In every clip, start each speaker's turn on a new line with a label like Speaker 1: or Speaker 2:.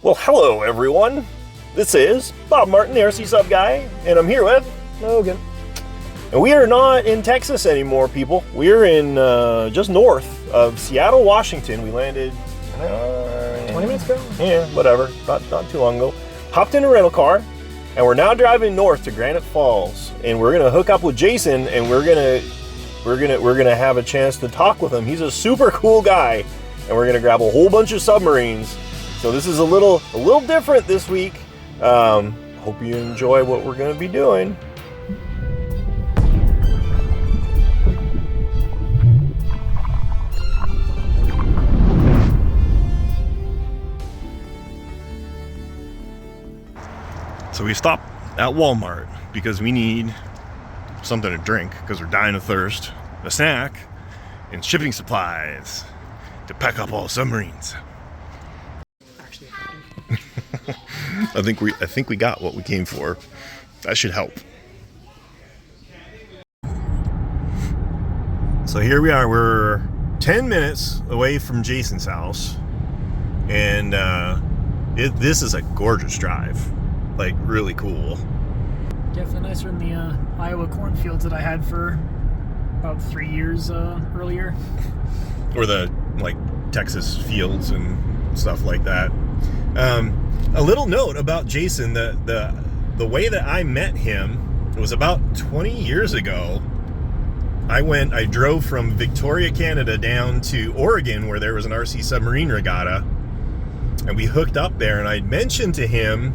Speaker 1: Well, hello everyone. This is Bob Martin, the RCSubGuy, and I'm here with
Speaker 2: Logan.
Speaker 1: And we are not in Texas anymore, people. We're in just north of Seattle, Washington. We landed
Speaker 2: 20 minutes ago?
Speaker 1: Yeah, whatever. Not too long ago. Hopped in a rental car, and we're now driving north to Granite Falls. And we're gonna hook up with Jason, and we're gonna have a chance to talk with him. He's a super cool guy, and we're gonna grab a whole bunch of submarines. So this is a little different this week. Hope you enjoy what we're gonna be doing. So we stopped at Walmart because we need something to drink because we're dying of thirst, a snack, and shipping supplies to pack up all submarines. I think we got what we came for. That should help. So here we are. We're 10 minutes away from Jason's house, and this is a gorgeous drive. Like, really cool.
Speaker 2: Definitely nicer than the Iowa cornfields that I had for about 3 years earlier.
Speaker 1: Or the, like, Texas fields and stuff like that. A little note about Jason, the way that I met him, it was about 20 years ago. I drove from Victoria, Canada down to Oregon where there was an RC submarine regatta, and we hooked up there, and I'd mentioned to him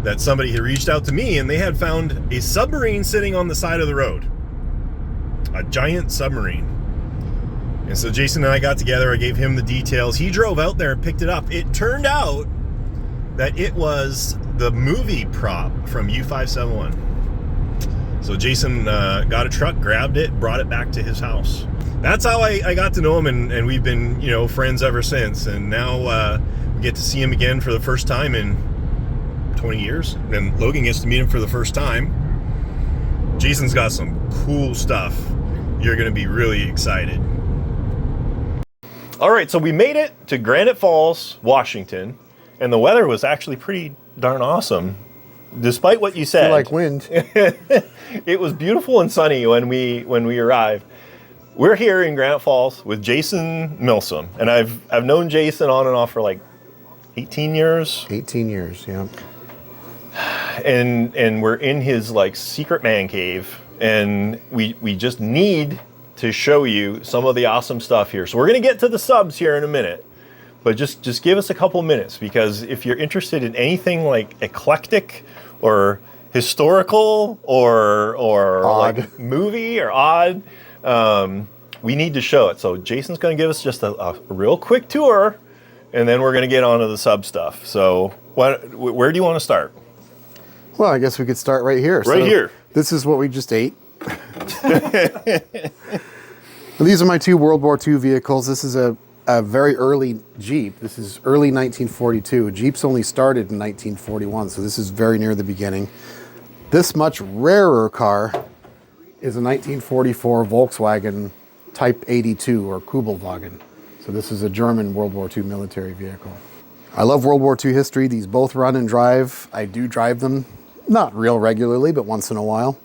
Speaker 1: that somebody had reached out to me and they had found a submarine sitting on the side of the road. A giant submarine. And so Jason and I got together, I gave him the details. He drove out there and picked it up. It turned out that it was the movie prop from U571. So Jason got a truck, grabbed it, brought it back to his house. That's how I got to know him, and we've been, friends ever since. And now we get to see him again for the first time in 20 years, and Logan gets to meet him for the first time. Jason's got some cool stuff. You're gonna be really excited. All right, so we made it to Granite Falls, Washington, and the weather was actually pretty darn awesome, despite what you said.
Speaker 3: You like wind.
Speaker 1: It was beautiful and sunny when we arrived. We're here in Granite Falls with Jason Milsom, and I've known Jason on and off for like 18 years.
Speaker 3: 18 years, yeah.
Speaker 1: And we're in his like secret man cave, and we just need to show you some of the awesome stuff here. So we're gonna get to the subs here in a minute, but just give us a couple minutes, because if you're interested in anything like eclectic or historical or like movie or odd, we need to show it. So Jason's gonna give us just a real quick tour, and then we're gonna get on to the sub stuff. So where do you want to start?
Speaker 3: Well, I guess we could start right here.
Speaker 1: Right here.
Speaker 3: This is what we just ate. These are my two World War II vehicles. This is a very early Jeep. This is early 1942. Jeeps only started in 1941, so this is very near the beginning. This much rarer car is a 1944 Volkswagen Type 82, or Kubelwagen. So this is a German World War II military vehicle. I love World War II history. These both run and drive. I do drive them, not real regularly, but once in a while.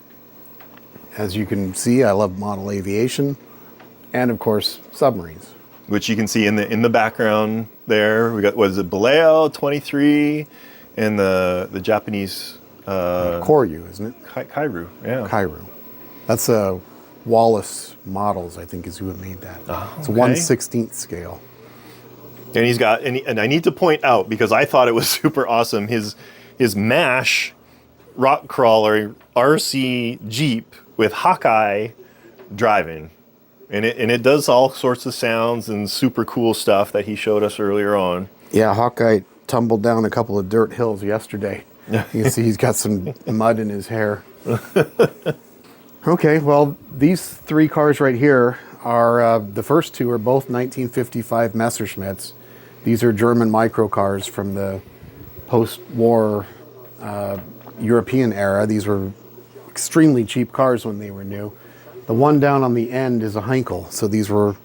Speaker 3: As you can see, I love model aviation, and of course, submarines.
Speaker 1: Which you can see in the background there. We got, what is it, Baleo 23, and the Japanese...
Speaker 3: Koryu, isn't it?
Speaker 1: Kairu, yeah.
Speaker 3: Kairu. That's Wallace Models, I think, is who made that.
Speaker 1: Oh,
Speaker 3: it's a 1/16th scale.
Speaker 1: And he's got, and I need to point out, because I thought it was super awesome, his MASH rock crawler RC Jeep with Hawkeye driving. And it does all sorts of sounds and super cool stuff that he showed us earlier on.
Speaker 3: Yeah, Hawkeye tumbled down a couple of dirt hills yesterday. You can see he's got some mud in his hair. Okay, well, these three cars right here are, the first two are both 1955 Messerschmitts. These are German microcars from the post-war European era. These were extremely cheap cars when they were new. The one down on the end is a Heinkel. So these were,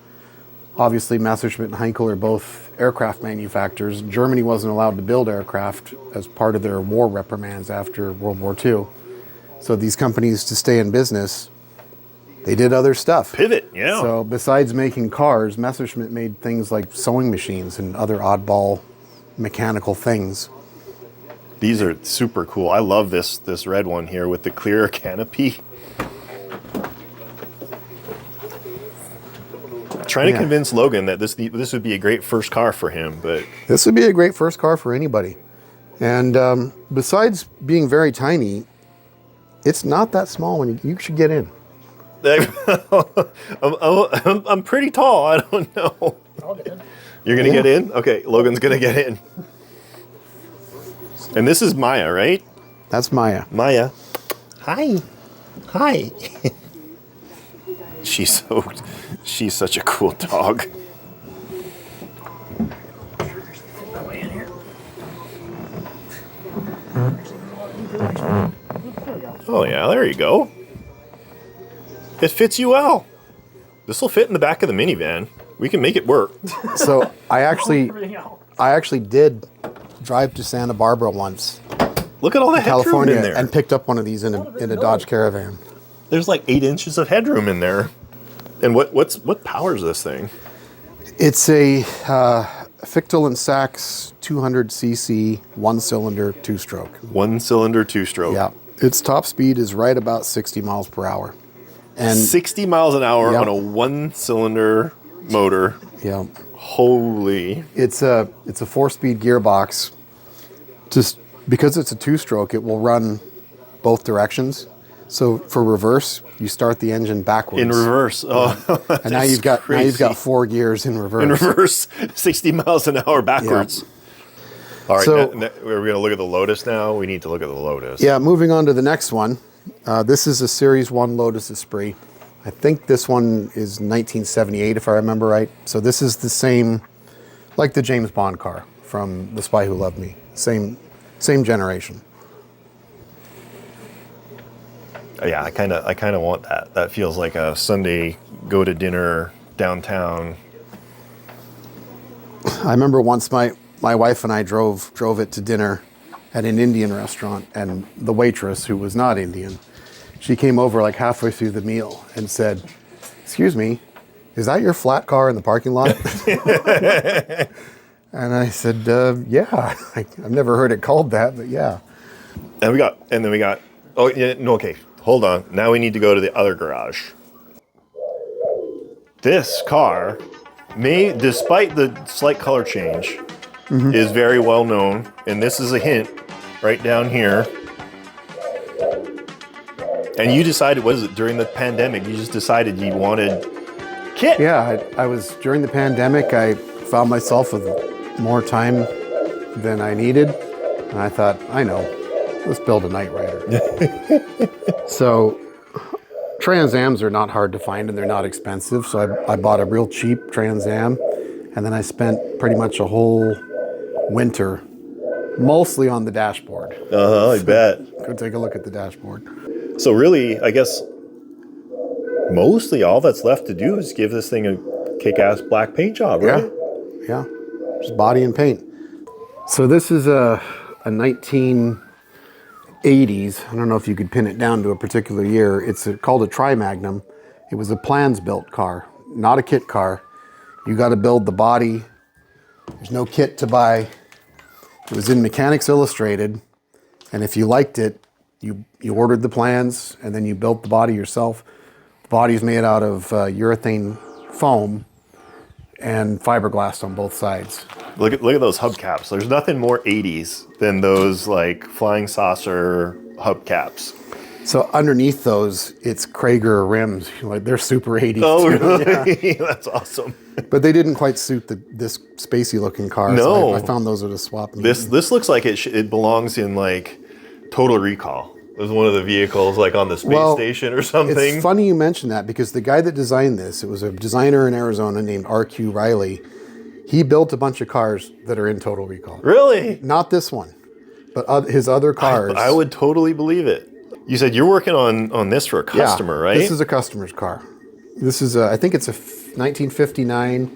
Speaker 3: obviously Messerschmitt and Heinkel are both aircraft manufacturers. Germany wasn't allowed to build aircraft as part of their war reprimands after World War II. So these companies, to stay in business, they did other stuff.
Speaker 1: Pivot, yeah.
Speaker 3: So besides making cars, Messerschmitt made things like sewing machines and other oddball mechanical things.
Speaker 1: These are super cool. I love this red one here with the clear canopy. Trying to convince Logan that this would be a great first car for him, but
Speaker 3: this would be a great first car for anybody. And besides being very tiny, it's not that small when you should get in.
Speaker 1: I'm pretty tall. I don't know.
Speaker 2: I'll get in.
Speaker 1: You're gonna get in? Okay, Logan's gonna get in. And this is Maya, right?
Speaker 3: That's Maya.
Speaker 1: Maya. Hi. Hi. She's such a cool dog. Oh yeah, there you go. It fits you well. This will fit in the back of the minivan. We can make it work.
Speaker 3: So I actually did drive to Santa Barbara once,
Speaker 1: Look at all the headroom
Speaker 3: California,
Speaker 1: in there.
Speaker 3: and picked up one of these in a Dodge Caravan.
Speaker 1: There's like 8 inches of headroom in there. And what powers this thing?
Speaker 3: It's a Fichtel and Sachs 200cc, one-cylinder, two-stroke.
Speaker 1: 1-cylinder, 2-stroke.
Speaker 3: Yeah, its top speed is right about 60 miles per hour. And
Speaker 1: 60 miles an hour
Speaker 3: Yep.
Speaker 1: on a 1-cylinder motor.
Speaker 3: yeah,
Speaker 1: Holy.
Speaker 3: it's a 4-speed gearbox. Just because it's a two-stroke, it will run both directions. So for reverse, you start the engine backwards.
Speaker 1: In reverse. Oh,
Speaker 3: And now you've got 4 gears in reverse.
Speaker 1: in reverse, 60 miles an hour backwards. All right,
Speaker 3: So-
Speaker 1: we're going to look at the Lotus now. We need to look at the Lotus.
Speaker 3: Yeah, moving on to the next one. This is a Series 1 Lotus Esprit. I think this one is 1978, if I remember right. So this is the same, like the James Bond car from The Spy Who Loved Me. Same generation.
Speaker 1: Yeah, I kind of want that. That feels like a Sunday go to dinner downtown.
Speaker 3: I remember once my wife and I drove it to dinner at an Indian restaurant, and the waitress, who was not Indian, she came over like halfway through the meal and said, "Excuse me, is that your flat car in the parking lot?" And I said, "Yeah, I've never heard it called that, but yeah."
Speaker 1: And then we got. Oh yeah, no, okay. Hold on. Now we need to go to the other garage. This car, despite the slight color change, is very well known, and this is a hint right down here. And you decided, what is it, during the pandemic, you just decided you wanted kit.
Speaker 3: Yeah, I was during the pandemic. I found myself with more time than I needed, and I thought, I know, let's build a Knight Rider. So Trans Ams are not hard to find, and they're not expensive. So I bought a real cheap Trans Am, and then I spent pretty much a whole winter mostly on the dashboard.
Speaker 1: I bet.
Speaker 3: Go take a look at the dashboard.
Speaker 1: So really, I guess mostly all that's left to do is give this thing a kick-ass black paint job, right?
Speaker 3: Yeah, just body and paint. So this is a 1980s. I don't know if you could pin it down to a particular year. It's called a Tri-Magnum. It was a plans-built car, not a kit car. You got to build the body. There's no kit to buy. It was in Mechanics Illustrated, and if you liked it, you ordered the plans, and then you built the body yourself. The body's made out of urethane foam and fiberglass on both sides.
Speaker 1: Look at those hubcaps. There's nothing more 80s than those like flying saucer hubcaps.
Speaker 3: So underneath those, it's Krager rims. Like they're super 80s.
Speaker 1: Oh,
Speaker 3: too.
Speaker 1: really?
Speaker 3: Yeah.
Speaker 1: That's awesome.
Speaker 3: But they didn't quite suit this spacey looking car.
Speaker 1: No.
Speaker 3: So I found those at a swap meet.
Speaker 1: This looks like it belongs in like Total Recall. It was one of the vehicles like on the space station or something.
Speaker 3: It's funny you mention that because the guy that designed this, it was a designer in Arizona named R.Q. Riley. He built a bunch of cars that are in Total Recall.
Speaker 1: Really?
Speaker 3: Not this one, but his other cars.
Speaker 1: I would totally believe it. You said you're working on this for a customer, right?
Speaker 3: This is a customer's car. This is I think it's a 1959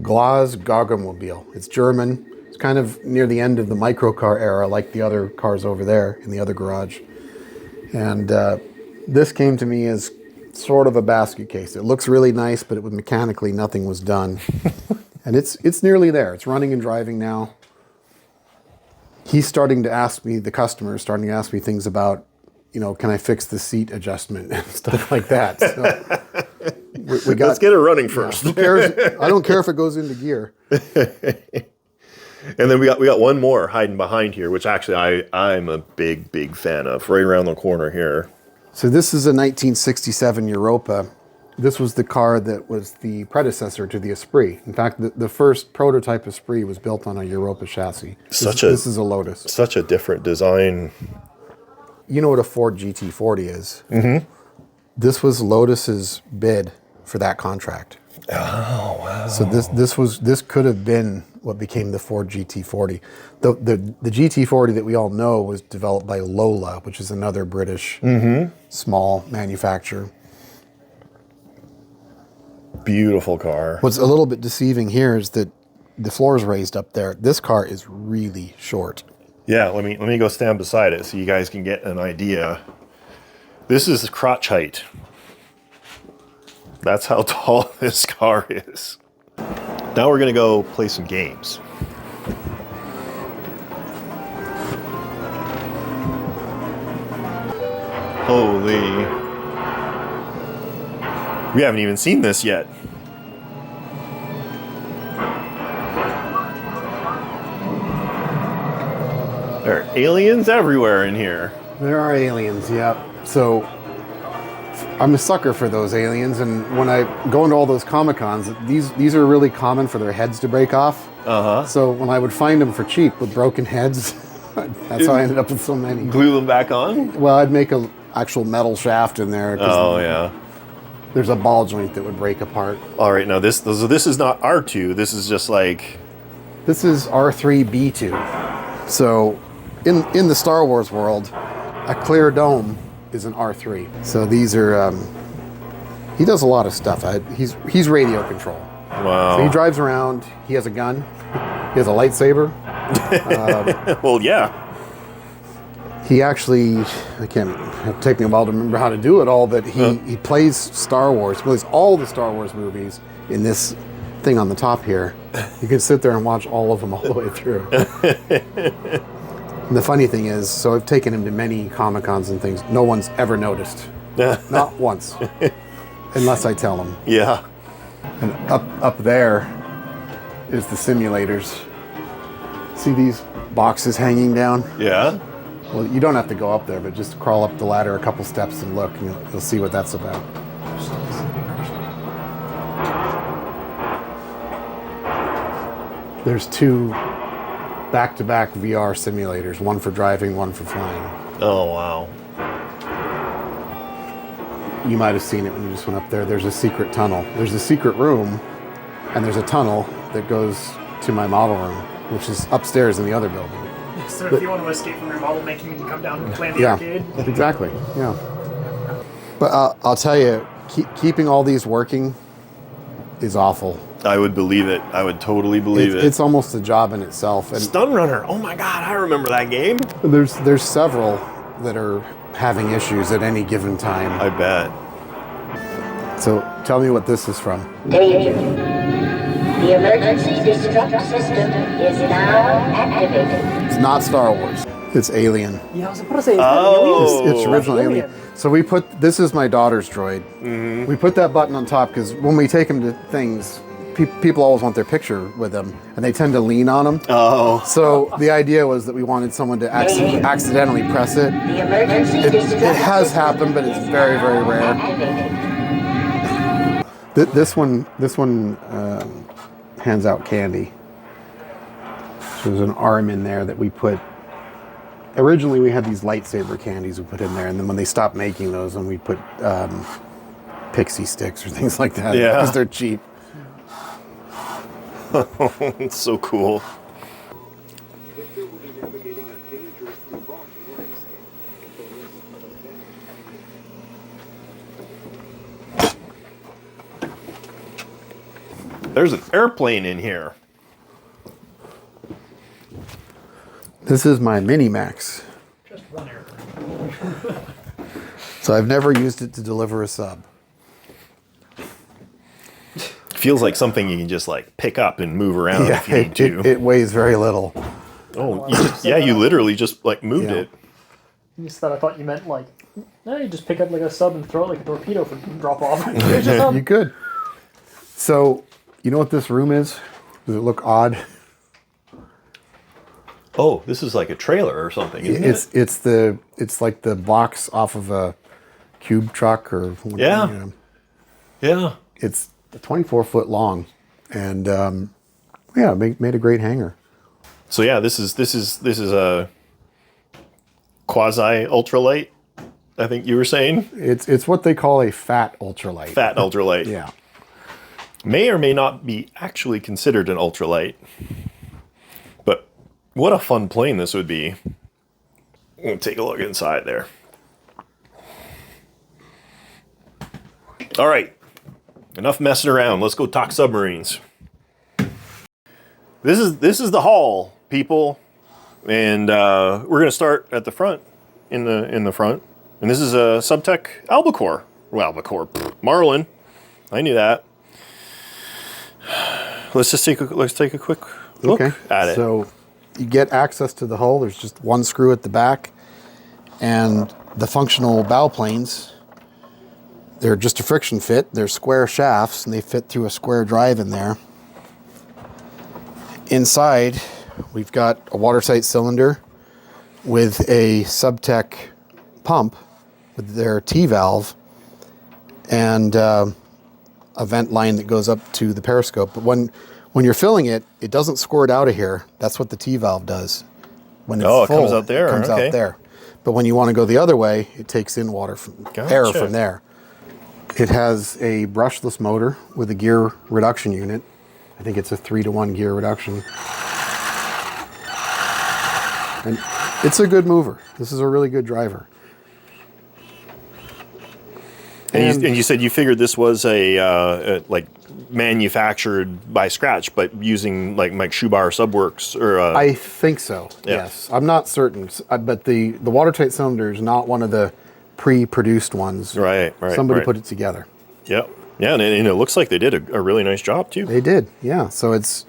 Speaker 3: Glas Gaugamobile. It's German. It's kind of near the end of the microcar era, like the other cars over there in the other garage. And this came to me as sort of a basket case. It looks really nice, but mechanically nothing was done. And it's nearly there. It's running and driving now. He's starting to ask me, the customer is starting to ask me things about, can I fix the seat adjustment and stuff like that. So we got,
Speaker 1: let's get it running first.
Speaker 3: Yeah, who cares? I don't care if it goes into gear.
Speaker 1: And then we got one more hiding behind here, which actually I'm a big fan of, right around the corner here.
Speaker 3: So this is a 1967 Europa. This was the car that was the predecessor to the Esprit. In fact, the first prototype Esprit was built on a Europa chassis. This is a Lotus.
Speaker 1: Such a different design.
Speaker 3: You know what a Ford GT40 is? Mm-hmm. This was Lotus's bid for that contract.
Speaker 1: Oh, wow.
Speaker 3: So this could have been what became the Ford GT40. The GT40 that we all know was developed by Lola, which is another British small manufacturer.
Speaker 1: Beautiful car.
Speaker 3: What's a little bit deceiving here is that the floor is raised up there. This car is really short.
Speaker 1: Yeah, let me go stand beside it so you guys can get an idea. This is crotch height. That's how tall this car is. Now we're gonna go play some games. Holy. We haven't even seen this yet. There are aliens everywhere in here.
Speaker 3: There are aliens, yeah. So I'm a sucker for those aliens, and when I go into all those Comic-Cons, these are really common for their heads to break off. Uh-huh. So when I would find them for cheap with broken heads, that's how I ended up with so many.
Speaker 1: Glue them back on?
Speaker 3: Well, I'd make an actual metal shaft in there.
Speaker 1: Oh, yeah.
Speaker 3: There's a ball joint that would break apart.
Speaker 1: All right, now this is not R2. This is just like...
Speaker 3: This is R3B2. So in the Star Wars world, a clear dome is an R3. So these are... he does a lot of stuff. He's radio control.
Speaker 1: Wow.
Speaker 3: So he drives around. He has a gun. He has a lightsaber.
Speaker 1: Well, yeah.
Speaker 3: He actually, it'll take me a while to remember how to do it all, but he plays Star Wars. He plays all the Star Wars movies in this thing on the top here. You can sit there and watch all of them all the way through. And the funny thing is, so I've taken him to many Comic-Cons and things. No one's ever noticed. Not once. Unless I tell them.
Speaker 1: Yeah.
Speaker 3: And up there is the simulators. See these boxes hanging down?
Speaker 1: Yeah.
Speaker 3: Well, you don't have to go up there, but just crawl up the ladder a couple steps and look, and you'll see what that's about. There's two back-to-back VR simulators, one for driving, one for flying.
Speaker 1: Oh, wow.
Speaker 3: You might have seen it when you just went up there. There's a secret tunnel. There's a secret room, and there's a tunnel that goes to my model room, which is upstairs in the other building.
Speaker 2: So if you want to escape from your model making, you can come down and play in the arcade.
Speaker 3: Exactly. Yeah. But I'll tell you, keeping all these working is awful.
Speaker 1: I would believe it. I would totally believe it.
Speaker 3: It's almost a job in itself. And
Speaker 1: Stun Runner. Oh my God, I remember that game.
Speaker 3: There's several that are having issues at any given time.
Speaker 1: I bet.
Speaker 3: So tell me what this is from.
Speaker 4: Danger. The emergency destruct system is now activated.
Speaker 3: It's not Star Wars. It's Alien.
Speaker 2: Yeah, I was about to say,
Speaker 3: It's original Alien. So this is my daughter's droid. Mm-hmm. We put that button on top because when we take them to things, people always want their picture with them, and they tend to lean on them.
Speaker 1: Oh.
Speaker 3: So the idea was that we wanted someone to accidentally press it.
Speaker 4: The emergency
Speaker 3: It has happened, but it's very, very rare. This one hands out candy. So there's an arm in there that we put. Originally, we had these lightsaber candies we put in there, and then when they stopped making those, and we put pixie sticks or things like that because they're cheap.
Speaker 1: It's so cool. There's an airplane in here.
Speaker 3: This is my Mini-Max.
Speaker 2: Just one airplane.
Speaker 3: So I've never used it to deliver a sub.
Speaker 1: Feels like something you can just like pick up and move around if you need to.
Speaker 3: It weighs very little.
Speaker 1: Oh, you literally just like moved it.
Speaker 2: Instead, I thought you meant like, no, you just pick up like a sub and throw it like a torpedo for drop off.
Speaker 3: You could. So, you know what this room is? Does it look odd?
Speaker 1: Oh, this is like a trailer or something, isn't it?
Speaker 3: It's like the box off of a cube truck or
Speaker 1: Yeah.
Speaker 3: You know.
Speaker 1: Yeah.
Speaker 3: It's 24 foot long, and made a great hangar.
Speaker 1: So yeah, this is a quasi ultralight. I think you were saying
Speaker 3: It's what they call a fat ultralight.
Speaker 1: fat ultralight.
Speaker 3: Yeah.
Speaker 1: May or may not be actually considered an ultralight, but what a fun plane this would be. We'll take a look inside there. All right, enough messing around. Let's go talk submarines. This is the hull, people, and we're gonna start at the front, in the front, and this is a Subtech Albor. Marlin. I knew that. Let's take a quick look at it.
Speaker 3: So you get access to the hull. There's just one screw at the back, and the functional bow planes. They're just a friction fit. They're square shafts, and they fit through a square drive in there. Inside, we've got a watertight cylinder with a Subtech pump with their T-valve and a vent line that goes up to the periscope. But when you're filling it, it doesn't squirt out of here. That's what the T-valve does. When it's full,
Speaker 1: it comes out there.
Speaker 3: It comes
Speaker 1: okay.
Speaker 3: out there. But when you want to go the other way, it takes in water from air from there. It has a brushless motor with a gear reduction unit. I think it's a 3-to-1 gear reduction. And it's a good mover. This is a really good driver.
Speaker 1: And you said you figured this was a like manufactured by scratch, but using like Mike Schubar Subworks or
Speaker 3: I think so.
Speaker 1: Yeah.
Speaker 3: Yes, I'm not certain, but the watertight cylinder is not one of the pre-produced ones.
Speaker 1: Right.
Speaker 3: Somebody put it together.
Speaker 1: Yep. Yeah, and it looks like they did a really nice job too.
Speaker 3: They did. Yeah. So it's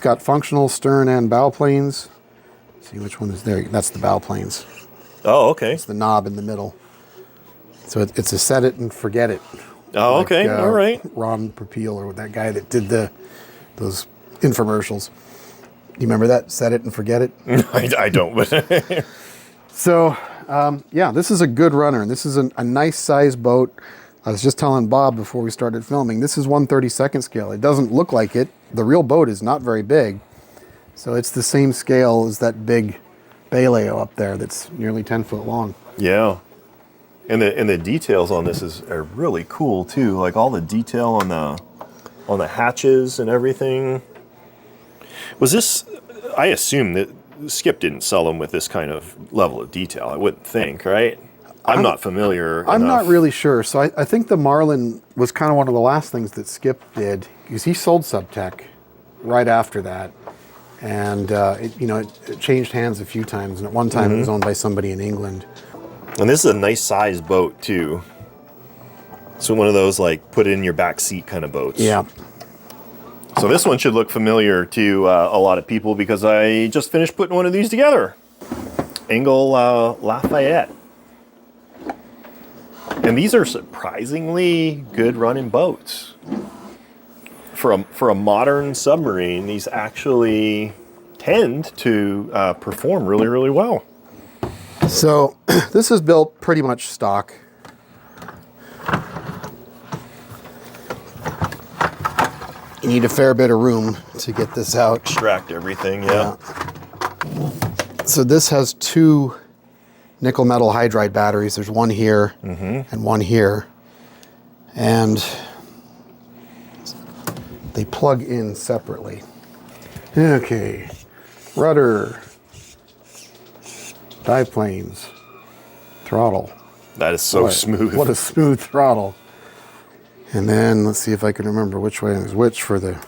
Speaker 3: got functional stern and bow planes. Let's see which one is there. That's the bow planes.
Speaker 1: Oh, okay.
Speaker 3: It's the knob in the middle. So it's a set it and forget it.
Speaker 1: Oh,
Speaker 3: Like,
Speaker 1: okay. All right.
Speaker 3: Ron Popeil, or that guy that did those infomercials. You remember that? Set it and forget it?
Speaker 1: I don't, but
Speaker 3: So, this is a good runner. And this is a nice size boat. I was just telling Bob before we started filming, this is 1/32 scale. It doesn't look like it. The real boat is not very big. So it's the same scale as that big Baileo up there that's nearly 10 foot long.
Speaker 1: yeah. And the details on this are really cool too. Like all the detail on the hatches and everything. Was this? I assume that Skip didn't sell them with this kind of level of detail. I wouldn't think, right? I'm not familiar.
Speaker 3: I'm
Speaker 1: enough.
Speaker 3: not really sure. So I think the Marlin was kind of one of the last things that Skip did, because he sold Subtech right after that. And it changed hands a few times. And at one time it was owned by somebody in England.
Speaker 1: And this is a nice sized boat too. So one of those like put it in your back seat kind of boats.
Speaker 3: Yeah.
Speaker 1: So this one should look familiar to a lot of people because I just finished putting one of these together. Engle Lafayette. And these are surprisingly good running boats. For a modern submarine, these actually tend to perform really, really well.
Speaker 3: So this is built pretty much stock. You need a fair bit of room to get this out.
Speaker 1: Extract everything, yeah.
Speaker 3: So this has 2 nickel metal hydride batteries. There's one here and one here. And they plug in separately. Okay, rudder, dive planes, throttle.
Speaker 1: That is so smooth.
Speaker 3: What a smooth throttle. And then let's see if I can remember which way is which for the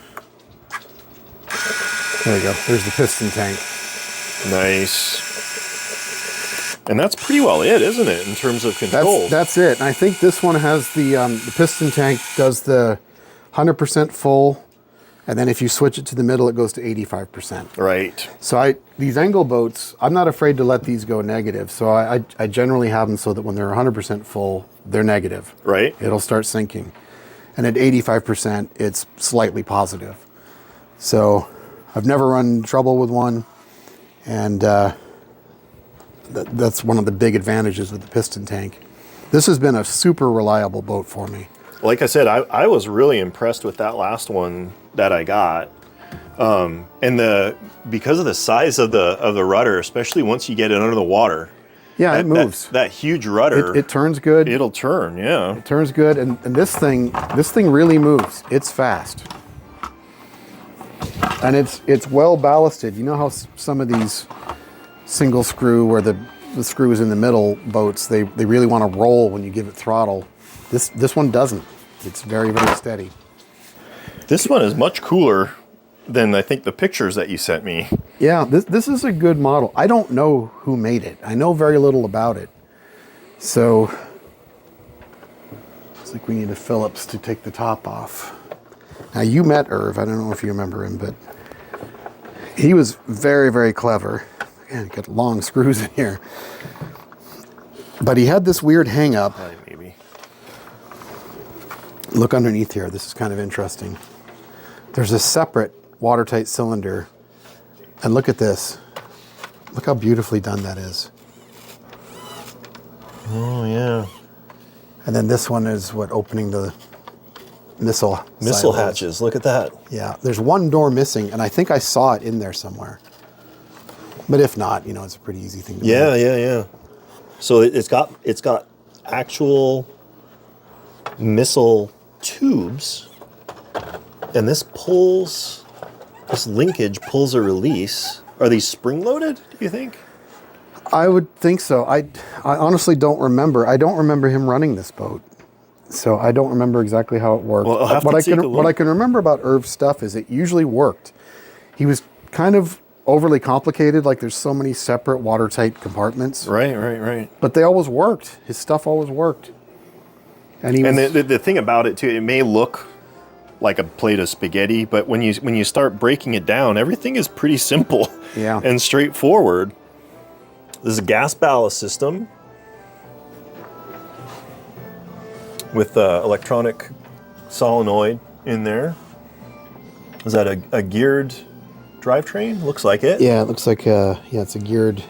Speaker 3: There you go. There's the piston tank.
Speaker 1: Nice. And that's pretty well it, isn't it, in terms of controls?
Speaker 3: That's it. And I think this one has the piston tank does the 100% full, and then if you switch it to the middle, it goes to 85%.
Speaker 1: Right.
Speaker 3: So these Engle boats, I'm not afraid to let these go negative. So I generally have them so that when they're 100% full, they're negative.
Speaker 1: Right.
Speaker 3: It'll start sinking. And at 85%, it's slightly positive. So I've never run trouble with one, and that's one of the big advantages with the piston tank. This has been a super reliable boat for me.
Speaker 1: Like I said, I was really impressed with that last one that I got. And because of the size of the rudder, especially once you get it under the water.
Speaker 3: Yeah, it moves.
Speaker 1: That huge rudder.
Speaker 3: It turns good.
Speaker 1: It'll turn, yeah.
Speaker 3: It turns good, and this thing really moves. It's fast. And it's well ballasted. You know how some of these single screw where the screw is in the middle boats, they really want to roll when you give it throttle. This one doesn't. It's very, very steady.
Speaker 1: This one is much cooler than I think the pictures that you sent me.
Speaker 3: Yeah, this is a good model. I don't know who made it. I know very little about it. So it's like we need a Phillips to take the top off. Now you met Irv. I don't know if you remember him, but he was very, very clever. Again, got long screws in here. But he had this weird hang up.
Speaker 1: Maybe.
Speaker 3: Look underneath here. This is kind of interesting. There's a separate watertight cylinder. And look at this. Look how beautifully done that is.
Speaker 1: Oh, yeah.
Speaker 3: And then this one is opening the missile
Speaker 1: hatches. Look at that.
Speaker 3: Yeah, there's one door missing, and I think I saw it in there somewhere. But if not, it's a pretty easy thing to do.
Speaker 1: Yeah. So it's got actual missile tubes, and this linkage pulls a release. Are these spring loaded, do you think?
Speaker 3: I would think so. I honestly don't remember. I don't remember him running this boat. So I don't remember exactly how it worked.
Speaker 1: Well, I'll have to take a look.
Speaker 3: What I can remember about Irv's stuff is it usually worked. He was kind of overly complicated, like there's so many separate watertight compartments.
Speaker 1: Right.
Speaker 3: But they always worked. His stuff always worked. And
Speaker 1: the thing about it too, it may look like a plate of spaghetti, but when you start breaking it down, everything is pretty simple and straightforward. This is a gas ballast system with electronic solenoid in there. Is that a geared drivetrain? Looks like it.
Speaker 3: Yeah, it looks like it's a geared.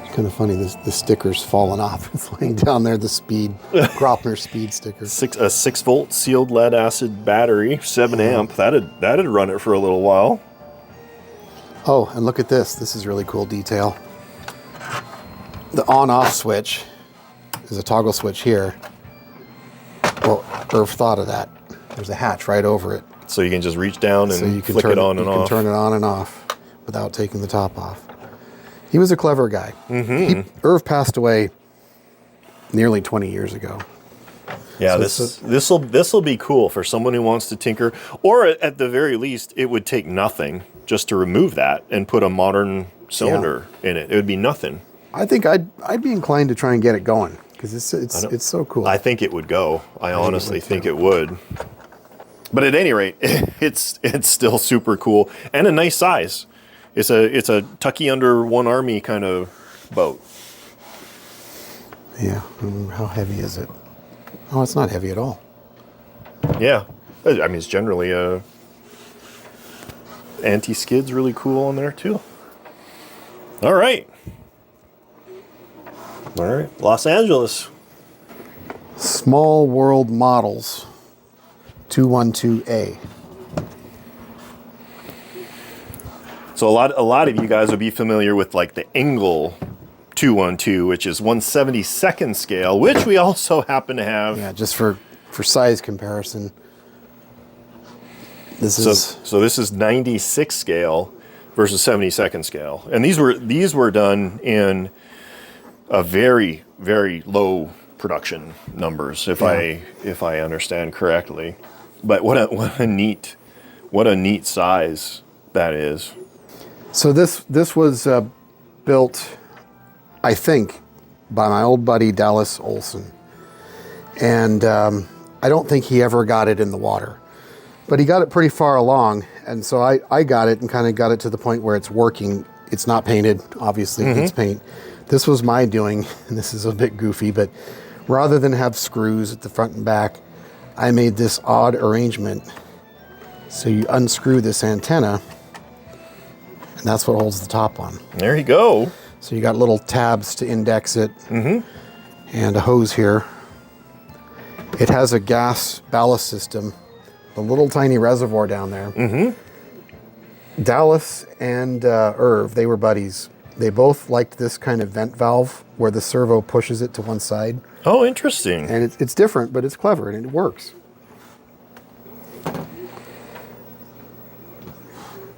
Speaker 3: It's kind of funny. The sticker's fallen off. It's laying down there. The speed, Groppner speed sticker.
Speaker 1: A 6-volt sealed lead acid battery, 7 amp. That'd run it for a little while.
Speaker 3: Oh, and look at this. This is really cool detail. The on-off switch is a toggle switch here. Well, Irv thought of that. There's a hatch right over it.
Speaker 1: So you can just reach down and flick it on and off.
Speaker 3: You can turn it on and off without taking the top off. He was a clever guy. Mm-hmm. Irv passed away nearly 20 years ago.
Speaker 1: Yeah, so this will be cool for someone who wants to tinker, or at the very least, it would take nothing just to remove that and put a modern cylinder in it. It would be nothing.
Speaker 3: I think I'd be inclined to try and get it going because it's so cool.
Speaker 1: I think it would go. I honestly think it would. But at any rate, it's still super cool and a nice size. It's a tucky under one army kind of boat.
Speaker 3: Yeah. How heavy is it? Oh, it's not heavy at all.
Speaker 1: Yeah. I mean, it's generally anti-skid's really cool on there too. All right. Los Angeles.
Speaker 3: Small World Models 212A.
Speaker 1: So a lot of you guys will be familiar with like the Engle 212, which is 1/72nd scale, which we also happen to have.
Speaker 3: Yeah, just for size comparison. This
Speaker 1: is 96 scale versus 72nd scale, and these were done in a very, very low production numbers, if I understand correctly. But what a neat What a neat size that is.
Speaker 3: So this was built, I think, by my old buddy Dallas Olson. And I don't think he ever got it in the water. But he got it pretty far along, and so I got it and kind of got it to the point where it's working. It's not painted, obviously, it's paint. This was my doing, and this is a bit goofy, but rather than have screws at the front and back, I made this odd arrangement. So you unscrew this antenna, and that's what holds the top on.
Speaker 1: There you go.
Speaker 3: So you got little tabs to index it, and a hose here. It has a gas ballast system, a little tiny reservoir down there. Dallas and Irv, they were buddies. They both liked this kind of vent valve where the servo pushes it to one side.
Speaker 1: Oh, interesting.
Speaker 3: And it's different, but it's clever and it works.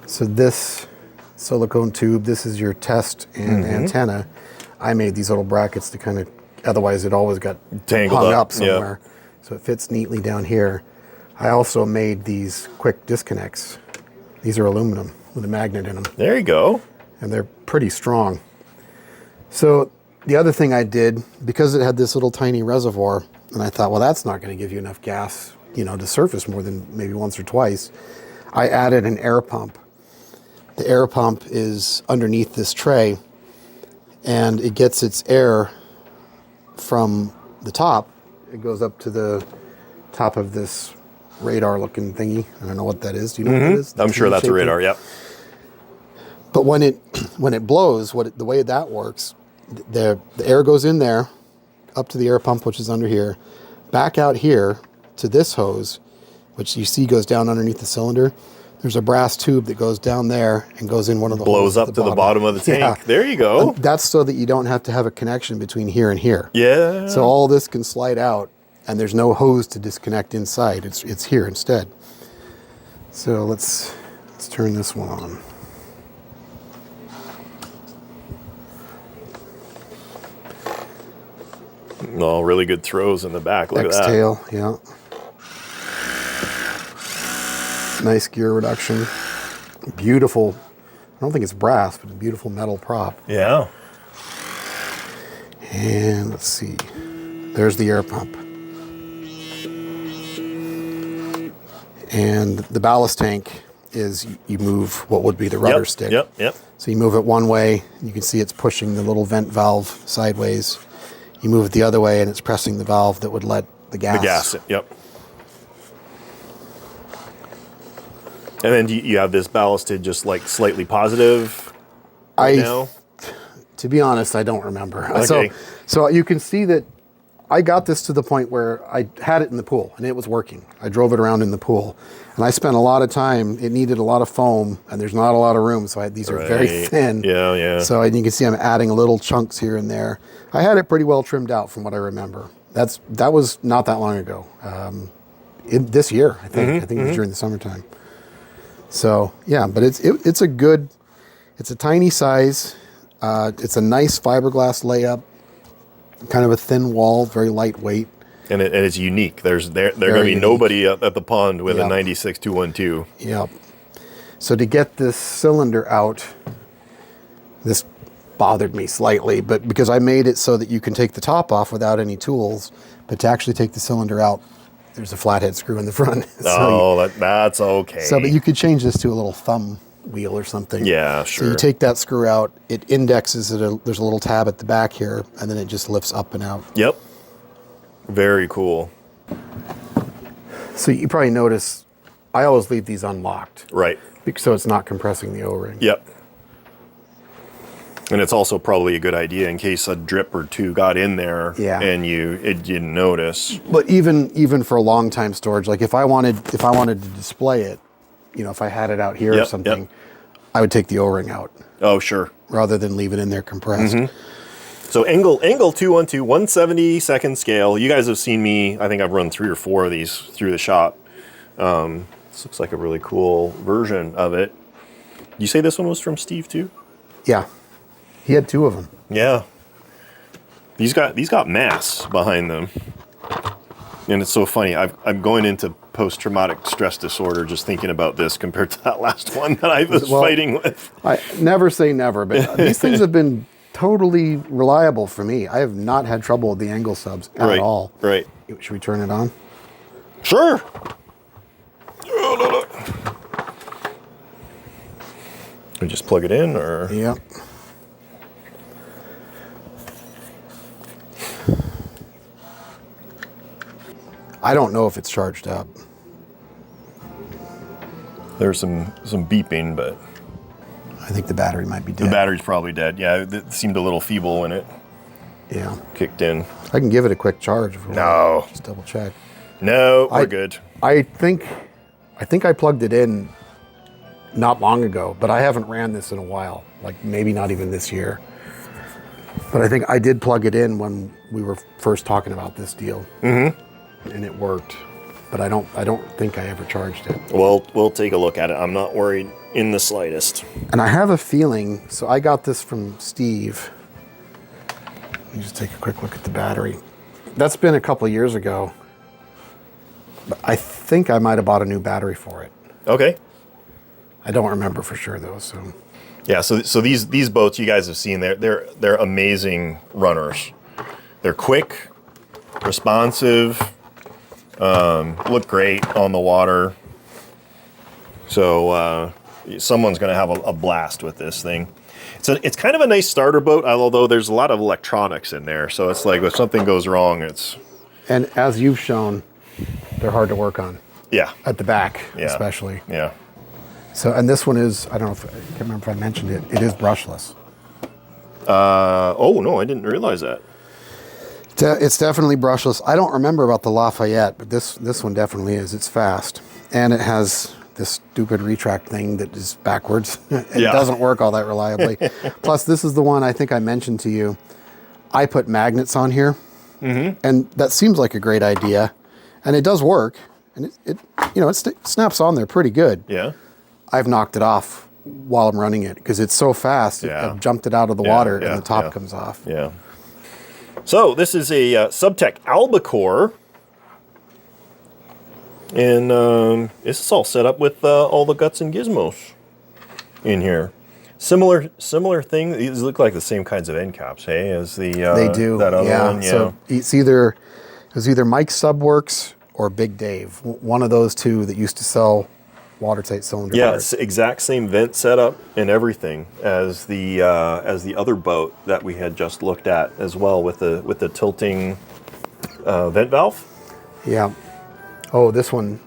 Speaker 3: So this silicone tube, this is your test and antenna. I made these little brackets to kind of, otherwise it always got
Speaker 1: Tangled
Speaker 3: hung
Speaker 1: up,
Speaker 3: up somewhere. So it fits neatly down here. I also made these quick disconnects. These are aluminum with a magnet in them.
Speaker 1: There you go.
Speaker 3: And they're pretty strong. So the other thing I did, because it had this little tiny reservoir, and I thought, well, that's not going to give you enough gas, you know, to surface more than maybe once or twice, I added an air pump. The air pump is underneath this tray, and it gets its air from the top. It goes up to the top of this radar-looking thingy. I don't know what that is. Do you know what that is?
Speaker 1: I'm sure that's a radar, yep.
Speaker 3: But when it blows, the way that works, the air goes in there, up to the air pump, which is under here, back out here to this hose, which you see goes down underneath the cylinder. There's a brass tube that goes down there and goes in one of the
Speaker 1: blows
Speaker 3: holes
Speaker 1: up to the bottom of the tank. Yeah. There you go.
Speaker 3: That's so that you don't have to have a connection between here and here.
Speaker 1: Yeah.
Speaker 3: So all this can slide out, and there's no hose to disconnect inside. It's here instead. So let's turn this one on.
Speaker 1: Oh, really good throws in the back. Look at that.
Speaker 3: X-tail, yeah. Nice gear reduction. Beautiful. I don't think it's brass, but a beautiful metal prop.
Speaker 1: Yeah.
Speaker 3: And let's see. There's the air pump. And the ballast tank is you move what would be the rudder stick.
Speaker 1: Yep.
Speaker 3: So you move it one way, and you can see it's pushing the little vent valve sideways. You move it the other way, and it's pressing the valve that would let the gas.
Speaker 1: The gas, yep. And then you have this ballasted just like slightly positive right now?
Speaker 3: To be honest, I don't remember.
Speaker 1: Okay.
Speaker 3: So you can see that I got this to the point where I had it in the pool, and it was working. I drove it around in the pool, and I spent a lot of time. It needed a lot of foam, and there's not a lot of room, so these are very thin.
Speaker 1: Yeah.
Speaker 3: So you can see I'm adding little chunks here and there. I had it pretty well trimmed out from what I remember. That was not that long ago. This year, I think. I think it was during the summertime. So yeah, but it's a tiny size. It's a nice fiberglass layup. Kind of a thin wall, very lightweight.
Speaker 1: And it's unique. There's going to be nobody at the pond with a 96-212.
Speaker 3: Yep. So to get this cylinder out, this bothered me slightly, but because I made it so that you can take the top off without any tools, but to actually take the cylinder out, there's a flathead screw in the front.
Speaker 1: That's okay.
Speaker 3: So, but you could change this to a little thumb wheel or something.
Speaker 1: Yeah, sure.
Speaker 3: So you take that screw out, it indexes it, there's a little tab at the back here, and then it just lifts up and out.
Speaker 1: Yep. Very cool.
Speaker 3: So you probably notice I always leave these unlocked.
Speaker 1: Right.
Speaker 3: So it's not compressing the O-ring.
Speaker 1: Yep. And it's also probably a good idea in case a drip or two got in there and you didn't notice.
Speaker 3: But even for long time storage, like if I wanted to display it, you know, if I had it out here or something, I would take the O-ring out.
Speaker 1: Oh, sure.
Speaker 3: Rather than leave it in there compressed.
Speaker 1: So Engle 212, 1/72 scale. You guys have seen me, I think I've run 3 or 4 of these through the shop. This looks like a really cool version of it. You say this one was from Steve too?
Speaker 3: Yeah. He had 2 of them.
Speaker 1: Yeah. These got mass behind them. And it's so funny. I'm going into post-traumatic stress disorder just thinking about this compared to that last one that I was fighting with.
Speaker 3: I never say never, but these things have been totally reliable for me. I have not had trouble with the Engle subs at all.
Speaker 1: Right.
Speaker 3: Should we turn it on?
Speaker 1: Sure. We just plug it in, or?
Speaker 3: Yep. I don't know if it's charged up.
Speaker 1: There's some beeping, but
Speaker 3: I think the battery might be dead.
Speaker 1: the battery's probably dead. Yeah, it seemed a little feeble when it
Speaker 3: Yeah.
Speaker 1: kicked in.
Speaker 3: I can give it a quick charge. If we
Speaker 1: No.
Speaker 3: want. Just double check.
Speaker 1: No, we're good.
Speaker 3: I think I plugged it in not long ago, but I haven't ran this in a while. Like maybe not even this year. But I think I did plug it in when we were first talking about this deal. Mm-hmm. And it worked. But I don't think I ever charged it.
Speaker 1: Well, we'll take a look at it. I'm not worried in the slightest.
Speaker 3: And I have a feeling, so I got this from Steve. Let me just take a quick look at the battery. That's been a couple of years ago. But I think I might have bought a new battery for it.
Speaker 1: Okay.
Speaker 3: I don't remember for sure though, so.
Speaker 1: Yeah, so these boats you guys have seen, they're amazing runners. They're quick, responsive, look great on the water. So someone's going to have a blast with this thing. It's kind of a nice starter boat, although there's a lot of electronics in there. So it's like if something goes wrong, it's...
Speaker 3: And as you've shown, they're hard to work on.
Speaker 1: Yeah.
Speaker 3: At the back,
Speaker 1: Yeah.
Speaker 3: especially.
Speaker 1: Yeah.
Speaker 3: So, and this one is, I can't remember if I mentioned it, it is brushless.
Speaker 1: Oh, no, I didn't realize that.
Speaker 3: It's definitely brushless. I don't remember about the Lafayette, but this one definitely is. It's fast. And it has this stupid retract thing that is backwards. It doesn't work all that reliably. Plus, this is the one I think I mentioned to you. I put magnets on here, and that seems like a great idea. And it does work. And it snaps on there pretty good.
Speaker 1: Yeah.
Speaker 3: I've knocked it off while I'm running it because it's so fast. I've jumped it out of the water and the top comes off.
Speaker 1: Yeah. So this is a Subtech Albor, and this is all set up with all the guts and gizmos in here. Similar thing. These look like the same kinds of end caps, hey? As the
Speaker 3: they do.
Speaker 1: That other one. Yeah.
Speaker 3: So it was either Mike Subworks or Big Dave, one of those two that used to sell watertight cylinder parts.
Speaker 1: It's exact same vent setup and everything as the other boat that we had just looked at as well, with the tilting vent valve.
Speaker 3: Yeah. Oh, this one,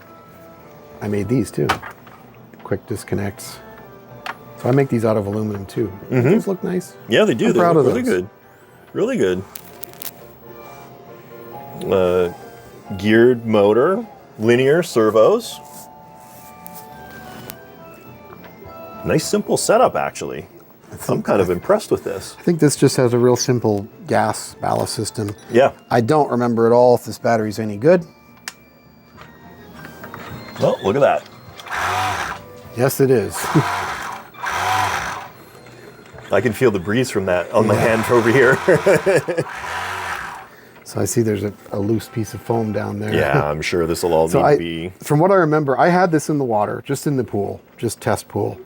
Speaker 3: I made these too. Quick disconnects. So I make these out of aluminum too. These look nice.
Speaker 1: Yeah, they do.
Speaker 3: I'm
Speaker 1: They
Speaker 3: proud
Speaker 1: look
Speaker 3: of
Speaker 1: really
Speaker 3: those.
Speaker 1: good. Really good. Geared motor, linear servos. Nice simple setup, actually. I'm kind of impressed with this.
Speaker 3: I think this just has a real simple gas ballast system.
Speaker 1: Yeah.
Speaker 3: I don't remember at all if this battery's any good.
Speaker 1: Oh, look at that.
Speaker 3: Yes, it is.
Speaker 1: I can feel the breeze from that on my hand over here.
Speaker 3: So I see there's a loose piece of foam down there.
Speaker 1: Yeah, I'm sure this will all need to be...
Speaker 3: From what I remember, I had this in the water, just in the pool, just test pool.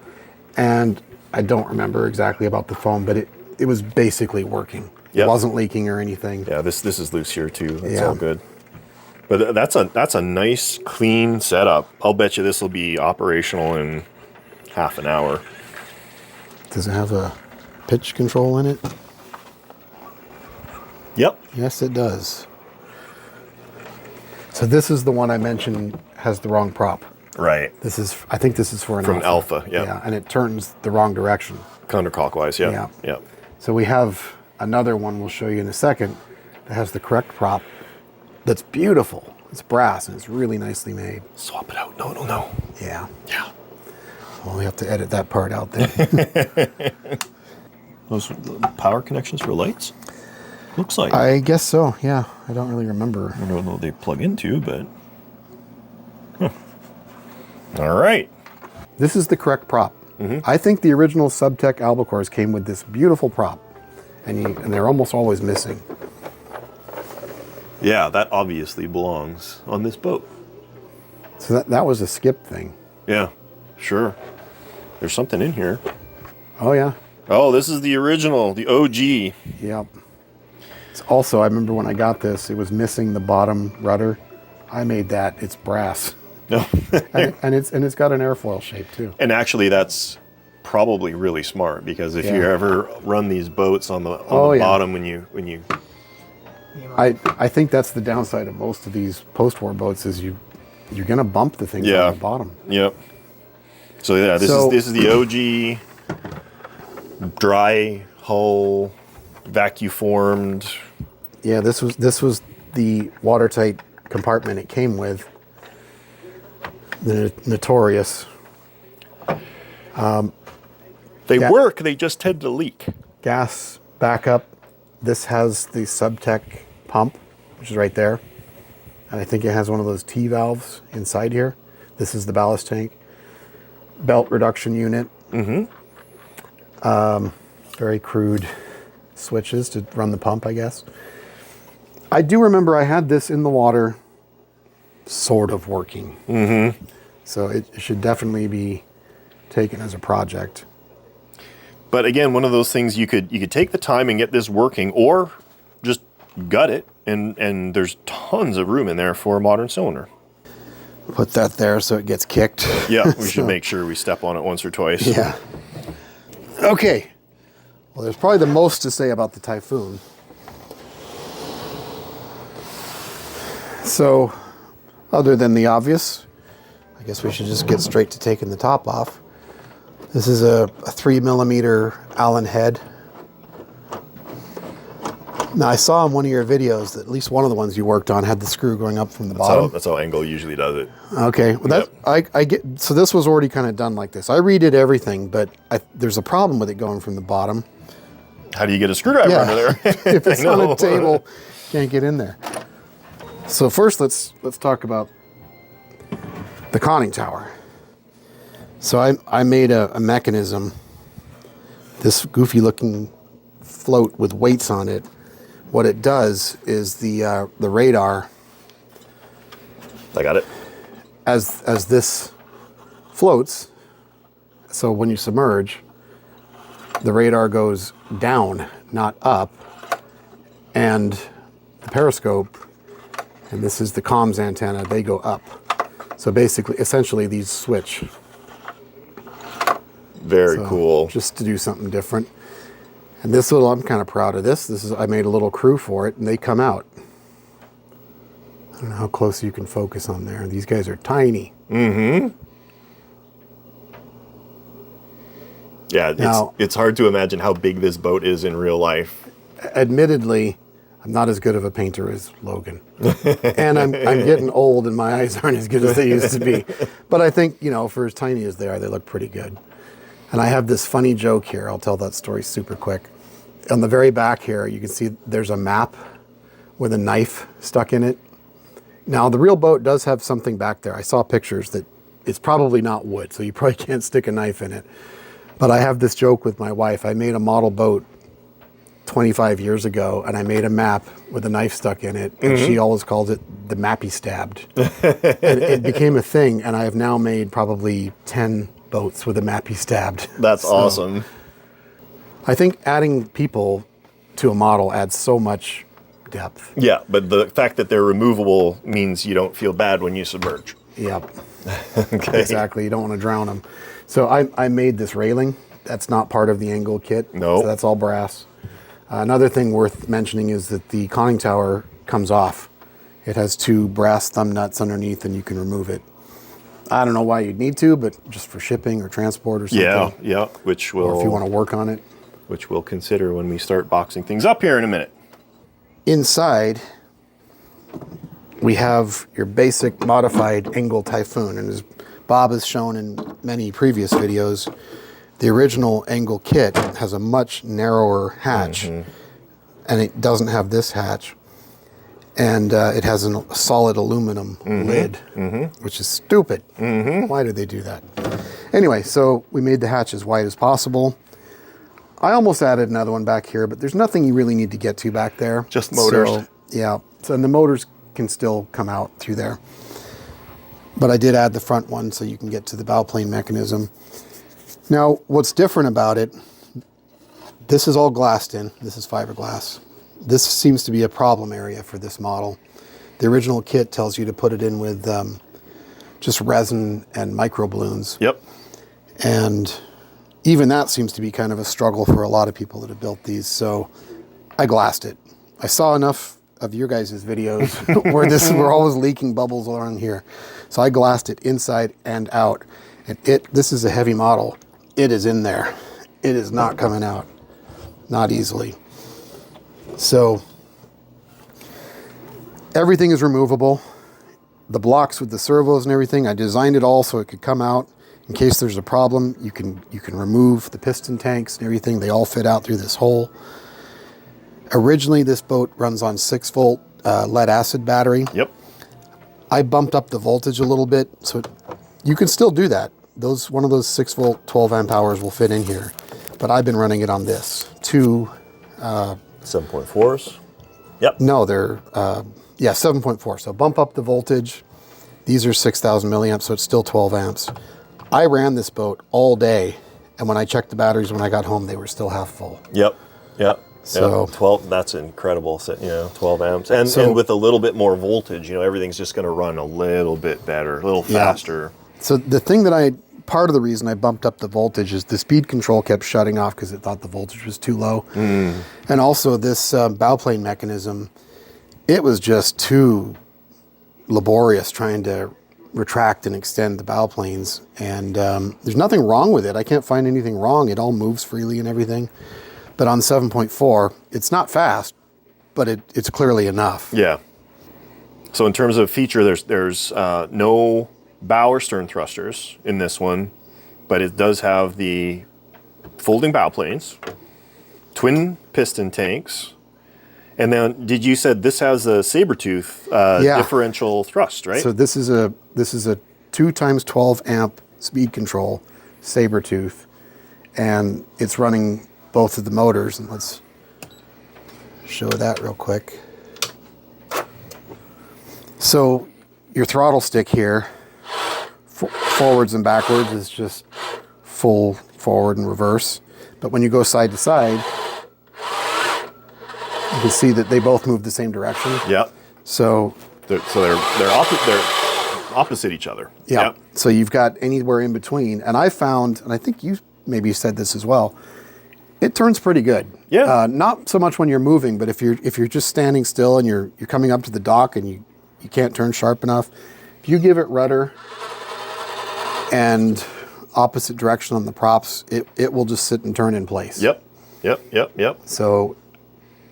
Speaker 3: And I don't remember exactly about the foam, but it was basically working.
Speaker 1: Yep.
Speaker 3: It wasn't leaking or anything.
Speaker 1: Yeah, this is loose here too. That's all good. But that's a nice, clean setup. I'll bet you this will be operational in half an hour.
Speaker 3: Does it have a pitch control in it?
Speaker 1: Yep.
Speaker 3: Yes, it does. So this is the one I mentioned has the wrong prop.
Speaker 1: Right.
Speaker 3: I think this is for an
Speaker 1: From Alpha, yeah.
Speaker 3: Yeah, and it turns the wrong direction.
Speaker 1: Counterclockwise, yeah. Yeah.
Speaker 3: So we have another one we'll show you in a second that has the correct prop. That's beautiful. It's brass and it's really nicely made.
Speaker 1: Swap it out. No.
Speaker 3: Yeah.
Speaker 1: Yeah.
Speaker 3: Well, we have to edit that part out there.
Speaker 1: Those power connections for lights? Looks like.
Speaker 3: I guess so, yeah. I don't really remember.
Speaker 1: I don't know what they plug into, but... All right.
Speaker 3: This is the correct prop. I think the original Subtech Albors came with this beautiful prop, and they're almost always missing.
Speaker 1: Yeah, that obviously belongs on this boat.
Speaker 3: So that was a skip thing.
Speaker 1: Yeah, sure. There's something in here.
Speaker 3: Oh, yeah.
Speaker 1: Oh, this is the original, the OG.
Speaker 3: Yep. It's also, I remember when I got this, it was missing the bottom rudder. I made that. It's brass.
Speaker 1: No.
Speaker 3: and it's got an airfoil shape, too.
Speaker 1: And actually, that's probably really smart, because if you ever run these boats on the bottom when you
Speaker 3: I think that's the downside of most of these post-war boats is you're going to bump the things on the bottom.
Speaker 1: Yep. So yeah, this is the OG dry hull, vacuum formed.
Speaker 3: Yeah, this was the watertight compartment it came with. The notorious.
Speaker 1: They work, they just tend to leak.
Speaker 3: Gas backup. This has the Subtech pump, which is right there. And I think it has one of those T valves inside here. This is the ballast tank. Belt reduction unit. Very crude switches to run the pump, I guess. I do remember I had this in the water, sort of working. So it should definitely be taken as a project.
Speaker 1: But again, one of those things you could take the time and get this working, or just gut it, and there's tons of room in there for a modern cylinder.
Speaker 3: Put that there so it gets kicked.
Speaker 1: Yeah, we should make sure we step on it once or twice.
Speaker 3: Yeah. Okay. Well, there's probably the most to say about the Typhoon. So, other than the obvious, I guess we should just get straight to taking the top off. This is a 3mm Allen head. Now, I saw in one of your videos that at least one of the ones you worked on had the screw going up from the bottom.
Speaker 1: That's how Engle usually does it.
Speaker 3: Okay, well, I get. So this was already kind of done like this. I redid everything, but there's a problem with it going from the bottom.
Speaker 1: How do you get a screwdriver under there?
Speaker 3: If it's on a table, can't get in there. So first, let's talk about the conning tower. So I made a mechanism, this goofy looking float with weights on it. What it does is the radar.
Speaker 1: I got it.
Speaker 3: As this floats, so when you submerge, the radar goes down, not up, and the periscope, and this is the comms antenna, they go up. So basically, essentially, these switch.
Speaker 1: Very cool.
Speaker 3: Just to do something different. And this little, I'm kind of proud of this. I made a little crew for it, and they come out. I don't know how close you can focus on there. These guys are tiny.
Speaker 1: Yeah, it's hard to imagine how big this boat is in real life.
Speaker 3: Admittedly, I'm not as good of a painter as Logan. And I'm getting old, and my eyes aren't as good as they used to be. But I think, for as tiny as they are, they look pretty good. And I have this funny joke here. I'll tell that story super quick. On the very back here, you can see there's a map with a knife stuck in it. Now, the real boat does have something back there. I saw pictures that it's probably not wood, so you probably can't stick a knife in it. But I have this joke with my wife. I made a model boat 25 years ago, and I made a map with a knife stuck in it, and she always calls it the mappy stabbed. And it became a thing, and I have now made probably 10 boats with a mappy stabbed.
Speaker 1: That's awesome.
Speaker 3: I think adding people to a model adds so much depth.
Speaker 1: Yeah, but the fact that they're removable means you don't feel bad when you submerge.
Speaker 3: Yep.
Speaker 1: Okay.
Speaker 3: Exactly. You don't want to drown them. So I made this railing. That's not part of the Engle kit.
Speaker 1: No.
Speaker 3: So that's all brass. Another thing worth mentioning is that the conning tower comes off. It has 2 brass thumb nuts underneath, and you can remove it. I don't know why you'd need to, but just for shipping or transport or something.
Speaker 1: Yeah, which will...
Speaker 3: Or if you want to work on it.
Speaker 1: Which we'll consider when we start boxing things up here in a minute.
Speaker 3: Inside, we have your basic modified Engle Typhoon. And as Bob has shown in many previous videos, the original Engle kit has a much narrower hatch. And it doesn't have this hatch. And it has a solid aluminum lid, which is stupid. Why did they do that? Anyway, so we made the hatch as wide as possible. I almost added another one back here, but there's nothing you really need to get to back there.
Speaker 1: Just motors.
Speaker 3: So, yeah. So, and the motors can still come out through there. But I did add the front one so you can get to the bow plane mechanism. Now, what's different about it, this is all glassed in. This is fiberglass. This seems to be a problem area for this model. The original kit tells you to put it in with just resin and microballoons.
Speaker 1: Yep.
Speaker 3: And even that seems to be kind of a struggle for a lot of people that have built these. So I glassed it. I saw enough of your guys' videos where we're always leaking bubbles around here. So I glassed it inside and out. And this is a heavy model. It is in there. It is not coming out. Not easily. So everything is removable. The blocks with the servos and everything, I designed it all so it could come out. In case there's a problem, you can remove the piston tanks and everything. They all fit out through this hole. Originally, this boat runs on 6-volt lead acid battery.
Speaker 1: Yep.
Speaker 3: I bumped up the voltage a little bit, so you can still do that. One of those 6-volt 12 amp hours will fit in here. But I've been running it on this.
Speaker 1: 7.4s. Yep.
Speaker 3: No, they're 7.4. So bump up the voltage. These are 6,000 milliamps, so it's still 12 amps. I ran this boat all day, and when I checked the batteries when I got home, they were still half full.
Speaker 1: Yep.
Speaker 3: So
Speaker 1: 12, that's incredible. 12 amps. And with a little bit more voltage, everything's just going to run a little bit better, a little faster.
Speaker 3: So the thing part of the reason I bumped up the voltage is the speed control kept shutting off because it thought the voltage was too low. And also this bow plane mechanism, it was just too laborious trying to retract and extend the bow planes. And there's nothing wrong with it. I can't find anything wrong. It all moves freely and everything. But on 7.4, it's not fast, but it's clearly enough.
Speaker 1: Yeah. So in terms of feature, there's no bow or stern thrusters in this one, but it does have the folding bow planes, twin piston tanks, and then you said this has a Sabertooth differential thrust, right?
Speaker 3: So this is a 2 times 12 amp speed control Sabertooth, and it's running both of the motors. And let's show that real quick. So your throttle stick here, forwards and backwards, is just full forward and reverse. But when you go side to side, you can see that they both move the same direction.
Speaker 1: Yep.
Speaker 3: So
Speaker 1: they're opposite each other.
Speaker 3: Yeah.
Speaker 1: Yep.
Speaker 3: So you've got anywhere in between. And I found, and I think you maybe said this as well, it turns pretty good.
Speaker 1: Yeah.
Speaker 3: Not so much when you're moving, but if you're just standing still and you're coming up to the dock and you can't turn sharp enough, if you give it rudder and opposite direction on the props, it will just sit and turn in place.
Speaker 1: Yep.
Speaker 3: So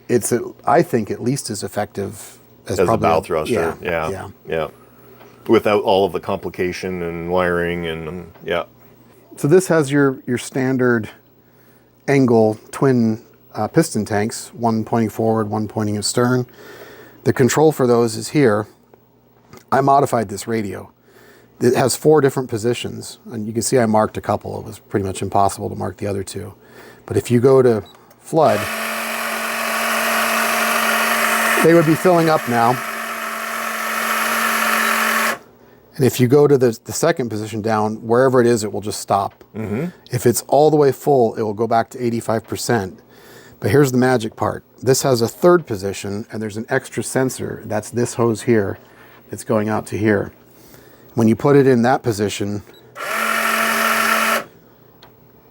Speaker 3: it's, I think, at least as effective as
Speaker 1: a bow thruster.
Speaker 3: Yeah.
Speaker 1: Without all of the complication and wiring and
Speaker 3: So this has your standard Engle twin piston tanks, one pointing forward, one pointing astern. The control for those is here. I modified this radio. It has 4 different positions, and you can see I marked a couple. It was pretty much impossible to mark the other 2. But if you go to flood, they would be filling up now. And if you go to the second position down, wherever it is, it will just stop. If it's all the way full, it will go back to 85%. But here's the magic part. This has a 3rd position, and there's an extra sensor. That's this hose here. It's going out to here. When you put it in that position,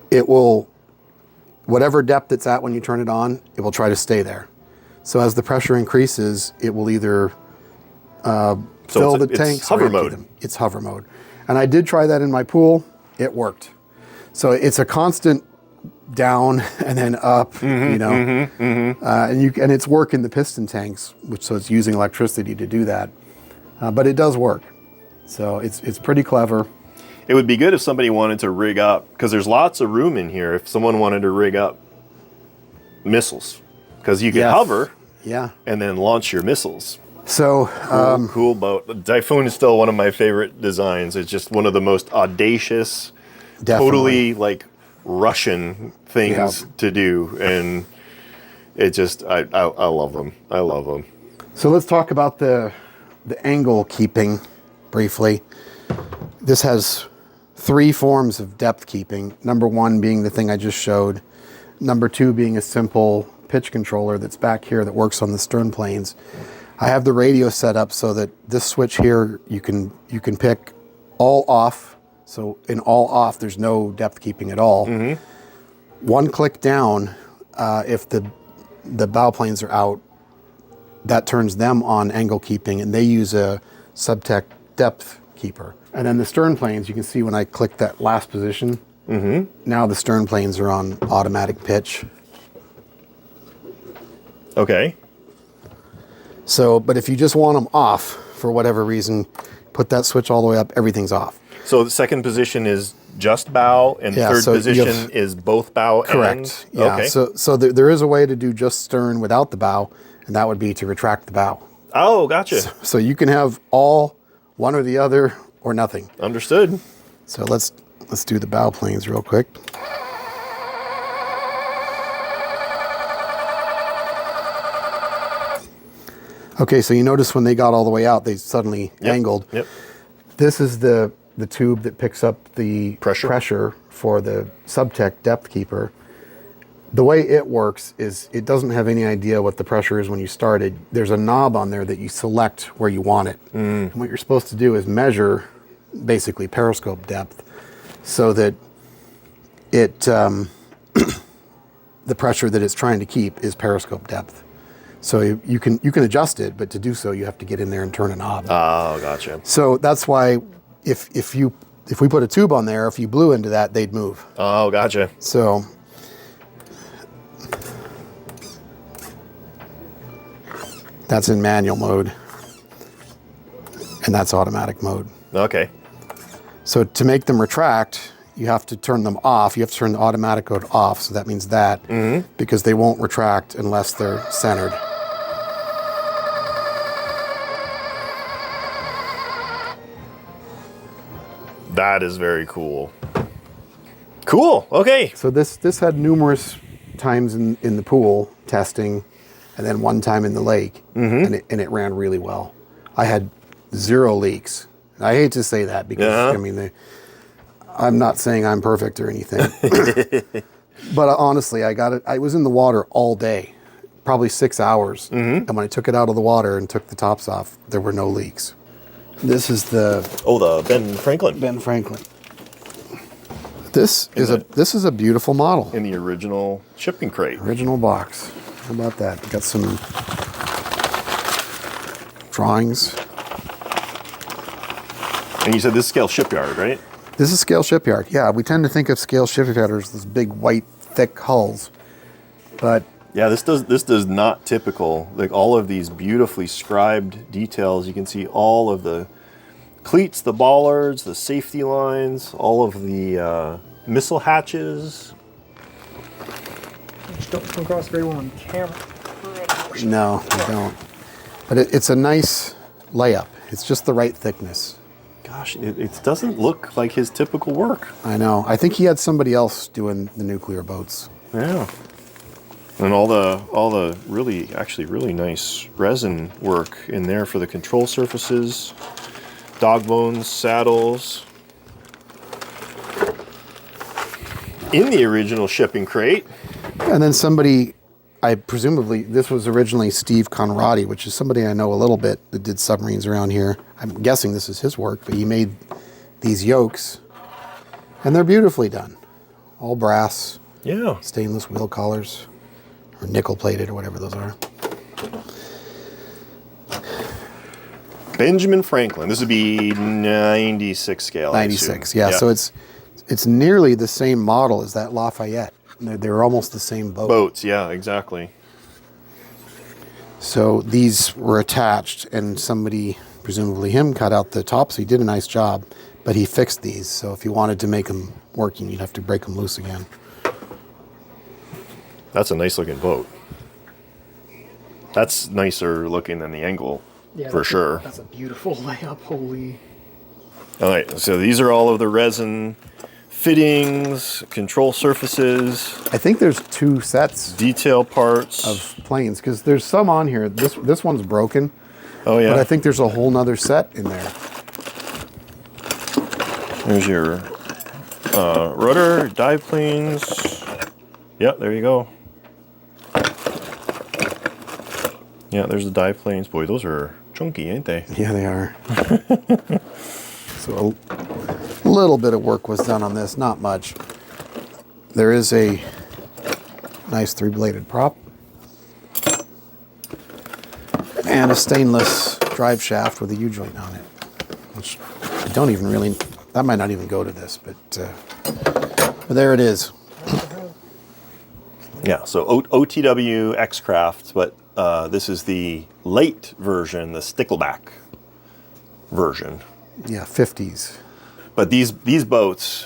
Speaker 3: it will, whatever depth it's at when you turn it on, it will try to stay there. So as the pressure increases, it will either fill the tanks.
Speaker 1: It's hover mode.
Speaker 3: It's hover mode. And I did try that in my pool. It worked. So it's a constant down and then up, and it's working the piston tanks, so it's using electricity to do that. But it does work. So it's pretty clever.
Speaker 1: It would be good if somebody wanted to rig up, because there's lots of room in here, if someone wanted to rig up missiles. Because you can hover and then launch your missiles.
Speaker 3: So
Speaker 1: cool boat. The Typhoon is still one of my favorite designs. It's just one of the most audacious, totally like Russian things to do, and it just I love them. I love them.
Speaker 3: So let's talk about the angle keeping briefly. This has 3 forms of depth keeping. Number 1 being the thing I just showed. Number 2 being a simple pitch controller that's back here that works on the stern planes. I have the radio set up so that this switch here, you can pick all off. So in all off, there's no depth keeping at all. One click down, if the bow planes are out, that turns them on angle keeping, and they use a Subtech depth keeper. And then the stern planes, you can see when I click that last position, now the stern planes are on automatic pitch.
Speaker 1: Okay.
Speaker 3: So, but if you just want them off for whatever reason, put that switch all the way up, everything's off.
Speaker 1: So the second position is just bow, and third position is both bow and...
Speaker 3: Correct. Yeah.
Speaker 1: Okay.
Speaker 3: So there is a way to do just stern without the bow, and that would be to retract the bow.
Speaker 1: Oh, gotcha.
Speaker 3: So you can have all one or the other or nothing.
Speaker 1: Understood.
Speaker 3: So let's do the bow planes real quick. Okay, so you notice when they got all the way out, they suddenly angled.
Speaker 1: Yep.
Speaker 3: This is the tube that picks up the
Speaker 1: pressure
Speaker 3: for the Subtech depth keeper. The way it works is it doesn't have any idea what the pressure is when you started. There's a knob on there that you select where you want it. And what you're supposed to do is measure basically periscope depth so that it the pressure that it's trying to keep is periscope depth. So you can adjust it, but to do so you have to get in there and turn a knob.
Speaker 1: Oh, gotcha.
Speaker 3: So that's why if we put a tube on there, if you blew into that, they'd move.
Speaker 1: Oh, gotcha.
Speaker 3: So that's in manual mode, and that's automatic mode.
Speaker 1: Okay.
Speaker 3: So to make them retract, you have to turn them off. You have to turn the automatic mode off, so that means that, because they won't retract unless they're centered.
Speaker 1: That is very cool. Cool. Okay.
Speaker 3: So this had numerous times in the pool testing, and then one time in the lake, and it ran really well. I had 0 leaks. I hate to say that because I mean, I'm not saying I'm perfect or anything, but honestly, I got it. I was in the water all day, probably 6 hours, and when I took it out of the water and took the tops off, there were no leaks. This is the
Speaker 1: Ben Franklin.
Speaker 3: Ben Franklin. This is a beautiful model.
Speaker 1: In the original shipping crate.
Speaker 3: Original box. How about that? Got some drawings.
Speaker 1: And you said this is scale Shipyard, right?
Speaker 3: This is scale Shipyard. Yeah, we tend to think of scale Shipyard as those big white thick hulls, but
Speaker 1: yeah, this does not typical, like all of these beautifully scribed details. You can see all of the cleats, the bollards, the safety lines, all of the missile hatches.
Speaker 2: Which don't come across very well on camera.
Speaker 3: no, they don't. But it's a nice layup. It's just the right thickness.
Speaker 1: Gosh, it doesn't look like his typical work.
Speaker 3: I know. I think he had somebody else doing the nuclear boats.
Speaker 1: Yeah. And all the really nice resin work in there for the control surfaces, dog bones, saddles. In the original shipping crate.
Speaker 3: And then somebody, presumably, this was originally Steve Conrad, which is somebody I know a little bit that did submarines around here. I'm guessing this is his work, but he made these yokes, and they're beautifully done. All brass, stainless wheel collars, or nickel plated, or whatever those are.
Speaker 1: Benjamin Franklin. This would be 96 scale.
Speaker 3: 96, yeah. So it's nearly the same model as that Lafayette. They're almost the same boat.
Speaker 1: Boats, yeah, exactly.
Speaker 3: So these were attached, and somebody, presumably him, cut out the tops. He did a nice job, but he fixed these. So if you wanted to make them working, you'd have to break them loose again.
Speaker 1: That's a nice looking boat. That's nicer looking than the Engle, for sure.
Speaker 2: That's a beautiful layup, holy.
Speaker 1: All right, so these are all of the resin fittings, control surfaces,
Speaker 3: I think there's 2 sets
Speaker 1: detail parts.
Speaker 3: of planes because there's some on here. This one's broken.
Speaker 1: Oh yeah.
Speaker 3: But I think there's a whole nother set in there.
Speaker 1: There's your rudder, dive planes. Yep, there you go. Yeah, there's the dive planes. Boy, those are chunky, ain't they?
Speaker 3: Yeah, they are. So a little bit of work was done on this, not much. There is a nice 3-bladed prop and a stainless drive shaft with a U-joint on it, which I don't even really, that might not even go to this, but there it is.
Speaker 1: Yeah, so OTW Xcraft, but this is the late version, the stickleback version.
Speaker 3: Yeah, 50s.
Speaker 1: But these boats,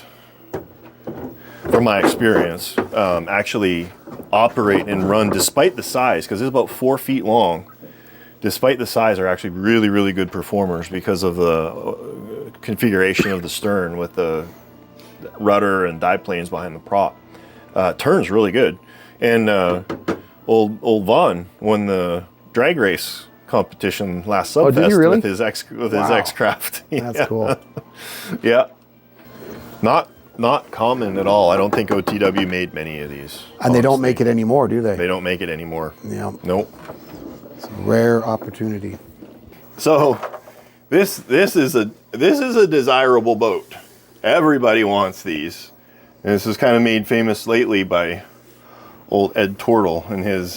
Speaker 1: from my experience, actually operate and run despite the size, because it's about 4 feet long. Despite the size, are actually really, really good performers because of the configuration of the stern with the rudder and dive planes behind the prop. Turns really good. And old Vaughn won the drag race competition last Subfest
Speaker 3: did he really?
Speaker 1: with his Xcraft.
Speaker 3: That's cool.
Speaker 1: Yeah. Not common at all. I don't think OTW made many of these.
Speaker 3: And they don't make it anymore, do they?
Speaker 1: They don't make it anymore.
Speaker 3: Yeah.
Speaker 1: Nope.
Speaker 3: It's a rare opportunity.
Speaker 1: So this is a desirable boat. Everybody wants these. And this is kind of made famous lately by old Ed Tortle and his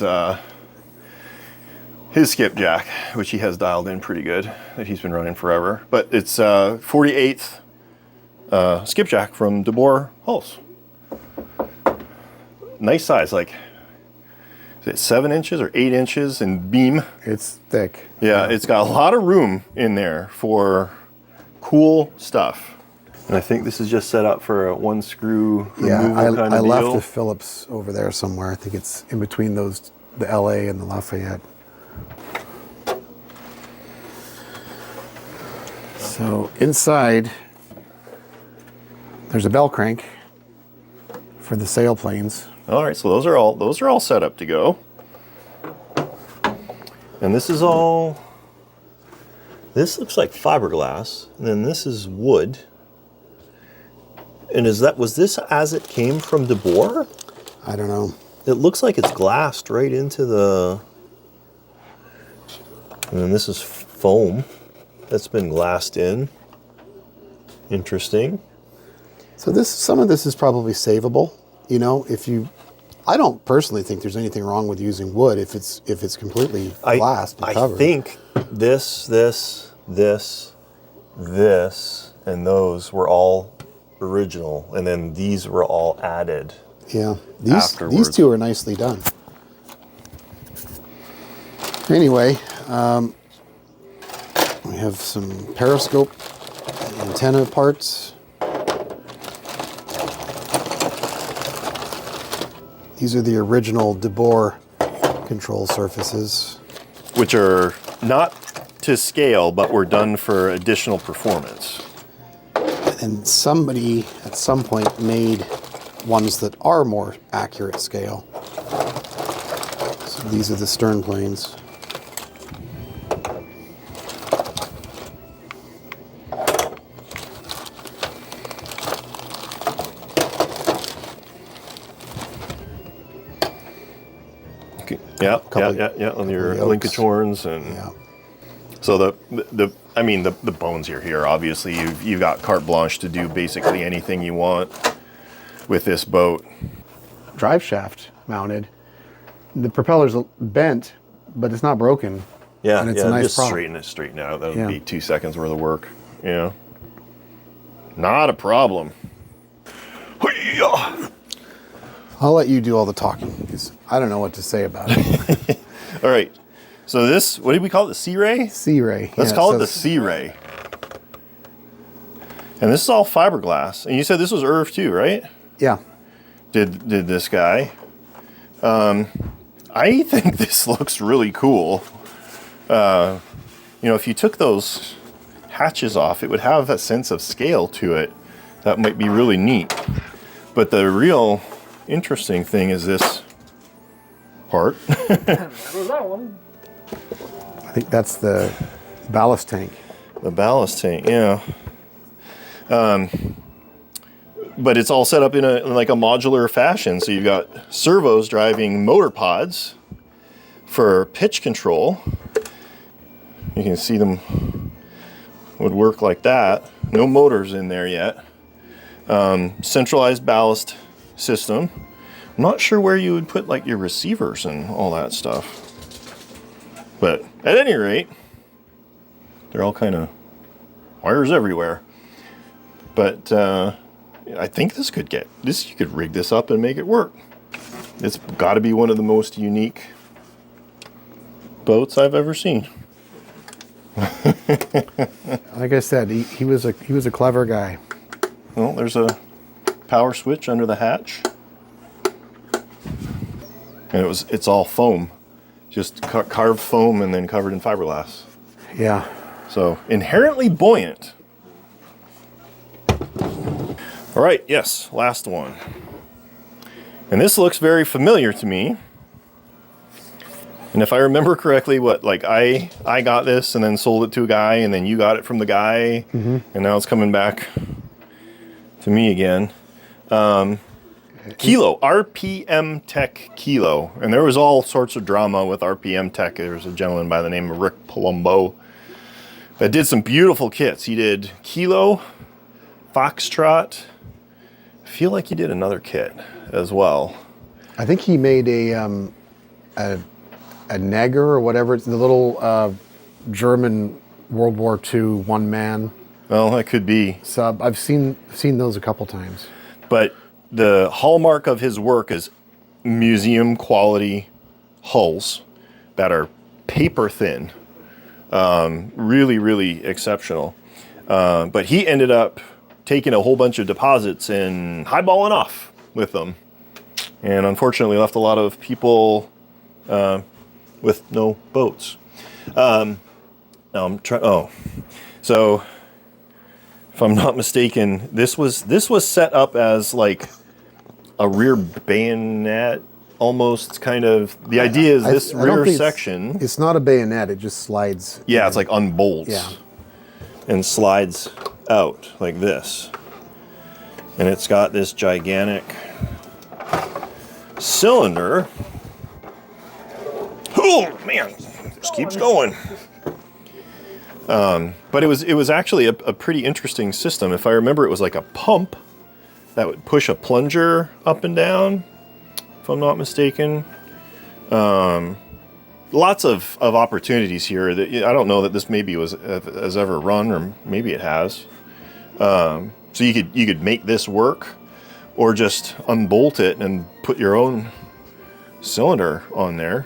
Speaker 1: skipjack, which he has dialed in pretty good, that he's been running forever. But it's 48th skipjack from Albore hulls. Nice size, like is it 7 inches or 8 inches in beam?
Speaker 3: It's thick.
Speaker 1: Yeah, it's got a lot of room in there for cool stuff. And I think this is just set up for a 1 screw removal kind of
Speaker 3: I
Speaker 1: deal.
Speaker 3: left the Phillips over there somewhere. I think it's in between those, the LA and the Lafayette. So inside, there's a bell crank for the sailplanes.
Speaker 1: All right, so those are all set up to go. And this is all. This looks like fiberglass, and then this is wood. And was this as it came from Albore?
Speaker 3: I don't know.
Speaker 1: It looks like it's glassed right into the. And then this is foam that's been glassed in. Interesting.
Speaker 3: So some of this is probably savable. You know, I don't personally think there's anything wrong with using wood if it's completely glassed and covered.
Speaker 1: I think this, and those were all original, and then these were all added.
Speaker 3: Yeah,
Speaker 1: afterwards.
Speaker 3: these two are nicely done. Anyway, we have some periscope antenna parts. These are the original Albore control surfaces,
Speaker 1: Which are not to scale, but were done for additional performance.
Speaker 3: and somebody at some point made ones that are more accurate scale. So these are the stern planes.
Speaker 1: Yeah, on your linkage and
Speaker 3: Yeah.
Speaker 1: so the bones here obviously you've got carte blanche to do basically anything you want with this boat.
Speaker 3: Drive shaft mounted. The propeller's bent, but it's not broken.
Speaker 1: Yeah,
Speaker 3: and it's a nice
Speaker 1: just
Speaker 3: prop.
Speaker 1: straighten it out. That would
Speaker 3: Yeah.
Speaker 1: be 2 seconds worth of work. Yeah, not a problem. Hoo-yah!
Speaker 3: I'll let you do all the talking because I don't know what to say about it.
Speaker 1: All right, so this, what did we call it? The Sea Ray?
Speaker 3: Sea Ray.
Speaker 1: Let's call it the Sea Ray. And this is all fiberglass. And you said this was Irv too, right?
Speaker 3: Yeah.
Speaker 1: Did this guy. I think this looks really cool. If you took those hatches off, it would have a sense of scale to it that might be really neat. But the real interesting thing is this part.
Speaker 2: That was that one.
Speaker 3: I think that's the ballast tank.
Speaker 1: The ballast tank, yeah. But it's all set up in like a modular fashion. So you've got servos driving motor pods for pitch control. You can see them would work like that. No motors in there yet. Centralized ballast system. I'm not sure where you would put like your receivers and all that stuff. But at any rate, they're all kind of wires everywhere. But I think this could get this. You could rig this up and make it work. It's got to be one of the most unique boats I've ever seen.
Speaker 3: Like I said, he was a clever guy.
Speaker 1: Well, there's a power switch under the hatch, and it's all foam, just carved foam and then covered in fiberglass.
Speaker 3: Yeah.
Speaker 1: So inherently buoyant. All right, yes, last one. And this looks very familiar to me. And if I remember correctly, I got this and then sold it to a guy, and then you got it from the guy, and now it's coming back to me again. Kilo, RPM Tech Kilo. And there was all sorts of drama with RPM Tech. There was a gentleman by the name of Rick Palumbo that did some beautiful kits. He did Kilo, Foxtrot. I feel like he did another kit as well.
Speaker 3: I think he made a Neger or whatever. It's the little German World War II one-man.
Speaker 1: Well, that could be
Speaker 3: sub. I've seen those a couple times.
Speaker 1: But the hallmark of his work is museum quality hulls that are paper thin. Really, really exceptional. But he ended up taking a whole bunch of deposits and highballing off with them. And unfortunately left a lot of people with no boats. Now I'm trying. Oh, so if I'm not mistaken, this was set up as like a rear bayonet, almost kind of. The idea is this rear section.
Speaker 3: It's not a bayonet. It just slides.
Speaker 1: Yeah, it's like unbolts.
Speaker 3: Yeah.
Speaker 1: And slides out like this. And it's got this gigantic cylinder. Oh man, this keeps going. But it was actually a pretty interesting system. If I remember, it was like a pump that would push a plunger up and down, if I'm not mistaken. Lots of opportunities here. That I don't know that this maybe has ever run, or maybe it has. So you could make this work, or just unbolt it and put your own cylinder on there.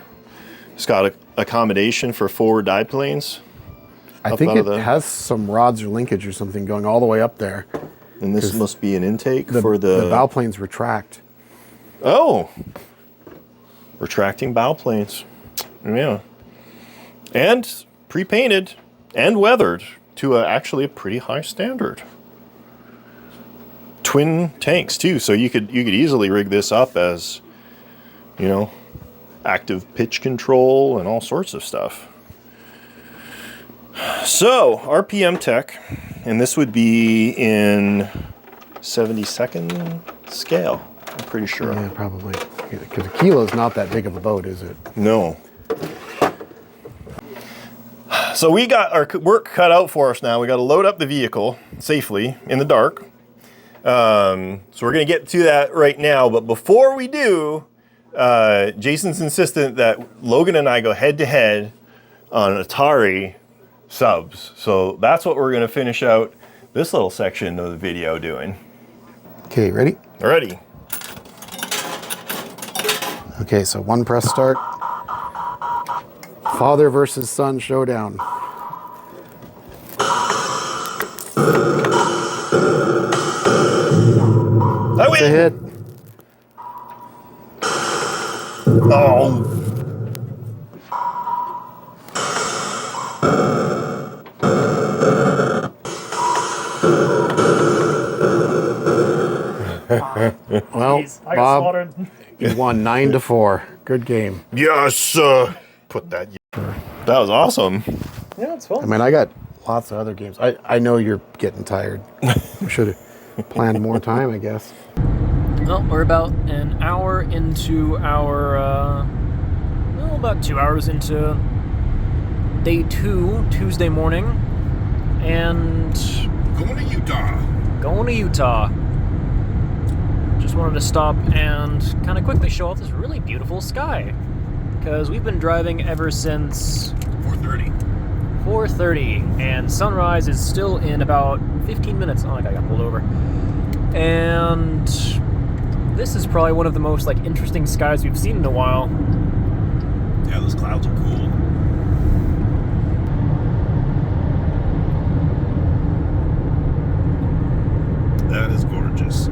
Speaker 1: It's got accommodation for forward dive planes.
Speaker 3: I think it has some rods or linkage or something going all the way up there.
Speaker 1: And this must be an intake for the
Speaker 3: bow planes retract.
Speaker 1: Oh, retracting bow planes. Yeah. And pre-painted and weathered to actually a pretty high standard. Twin tanks too, so you could easily rig this up as, active pitch control and all sorts of stuff. So, RPM Tech, and this would be in 72nd scale, I'm pretty sure.
Speaker 3: Yeah, probably. Because a kilo is not that big of a boat, is it?
Speaker 1: No. So we got our work cut out for us now. We got to load up the vehicle safely in the dark. So we're going to get to that right now. But before we do, Jason's insistent that Logan and I go head to head on Atari subs. So that's what we're going to finish out this little section of the video doing.
Speaker 3: Okay, ready?
Speaker 1: Ready.
Speaker 3: Okay, so one press start. Father versus son showdown.
Speaker 1: I win.
Speaker 3: It's a hit.
Speaker 1: Oh.
Speaker 3: Bob.
Speaker 2: slaughtered.
Speaker 3: You won 9-4. Good game.
Speaker 1: Yes, put that. That was awesome.
Speaker 2: Yeah, it's fun.
Speaker 3: I mean, I got lots of other games. I know you're getting tired. We should have planned more time, I guess.
Speaker 2: Well, we're about an hour into our, about 2 hours into day 2, Tuesday morning, and
Speaker 1: Going to Utah.
Speaker 2: Just wanted to stop and kind of quickly show off this really beautiful sky, because we've been driving ever since 4:30, and sunrise is still in about 15 minutes. Oh, I got pulled over. And this is probably one of the most interesting skies we've seen in a while.
Speaker 1: Yeah, those clouds are cool. That is gorgeous.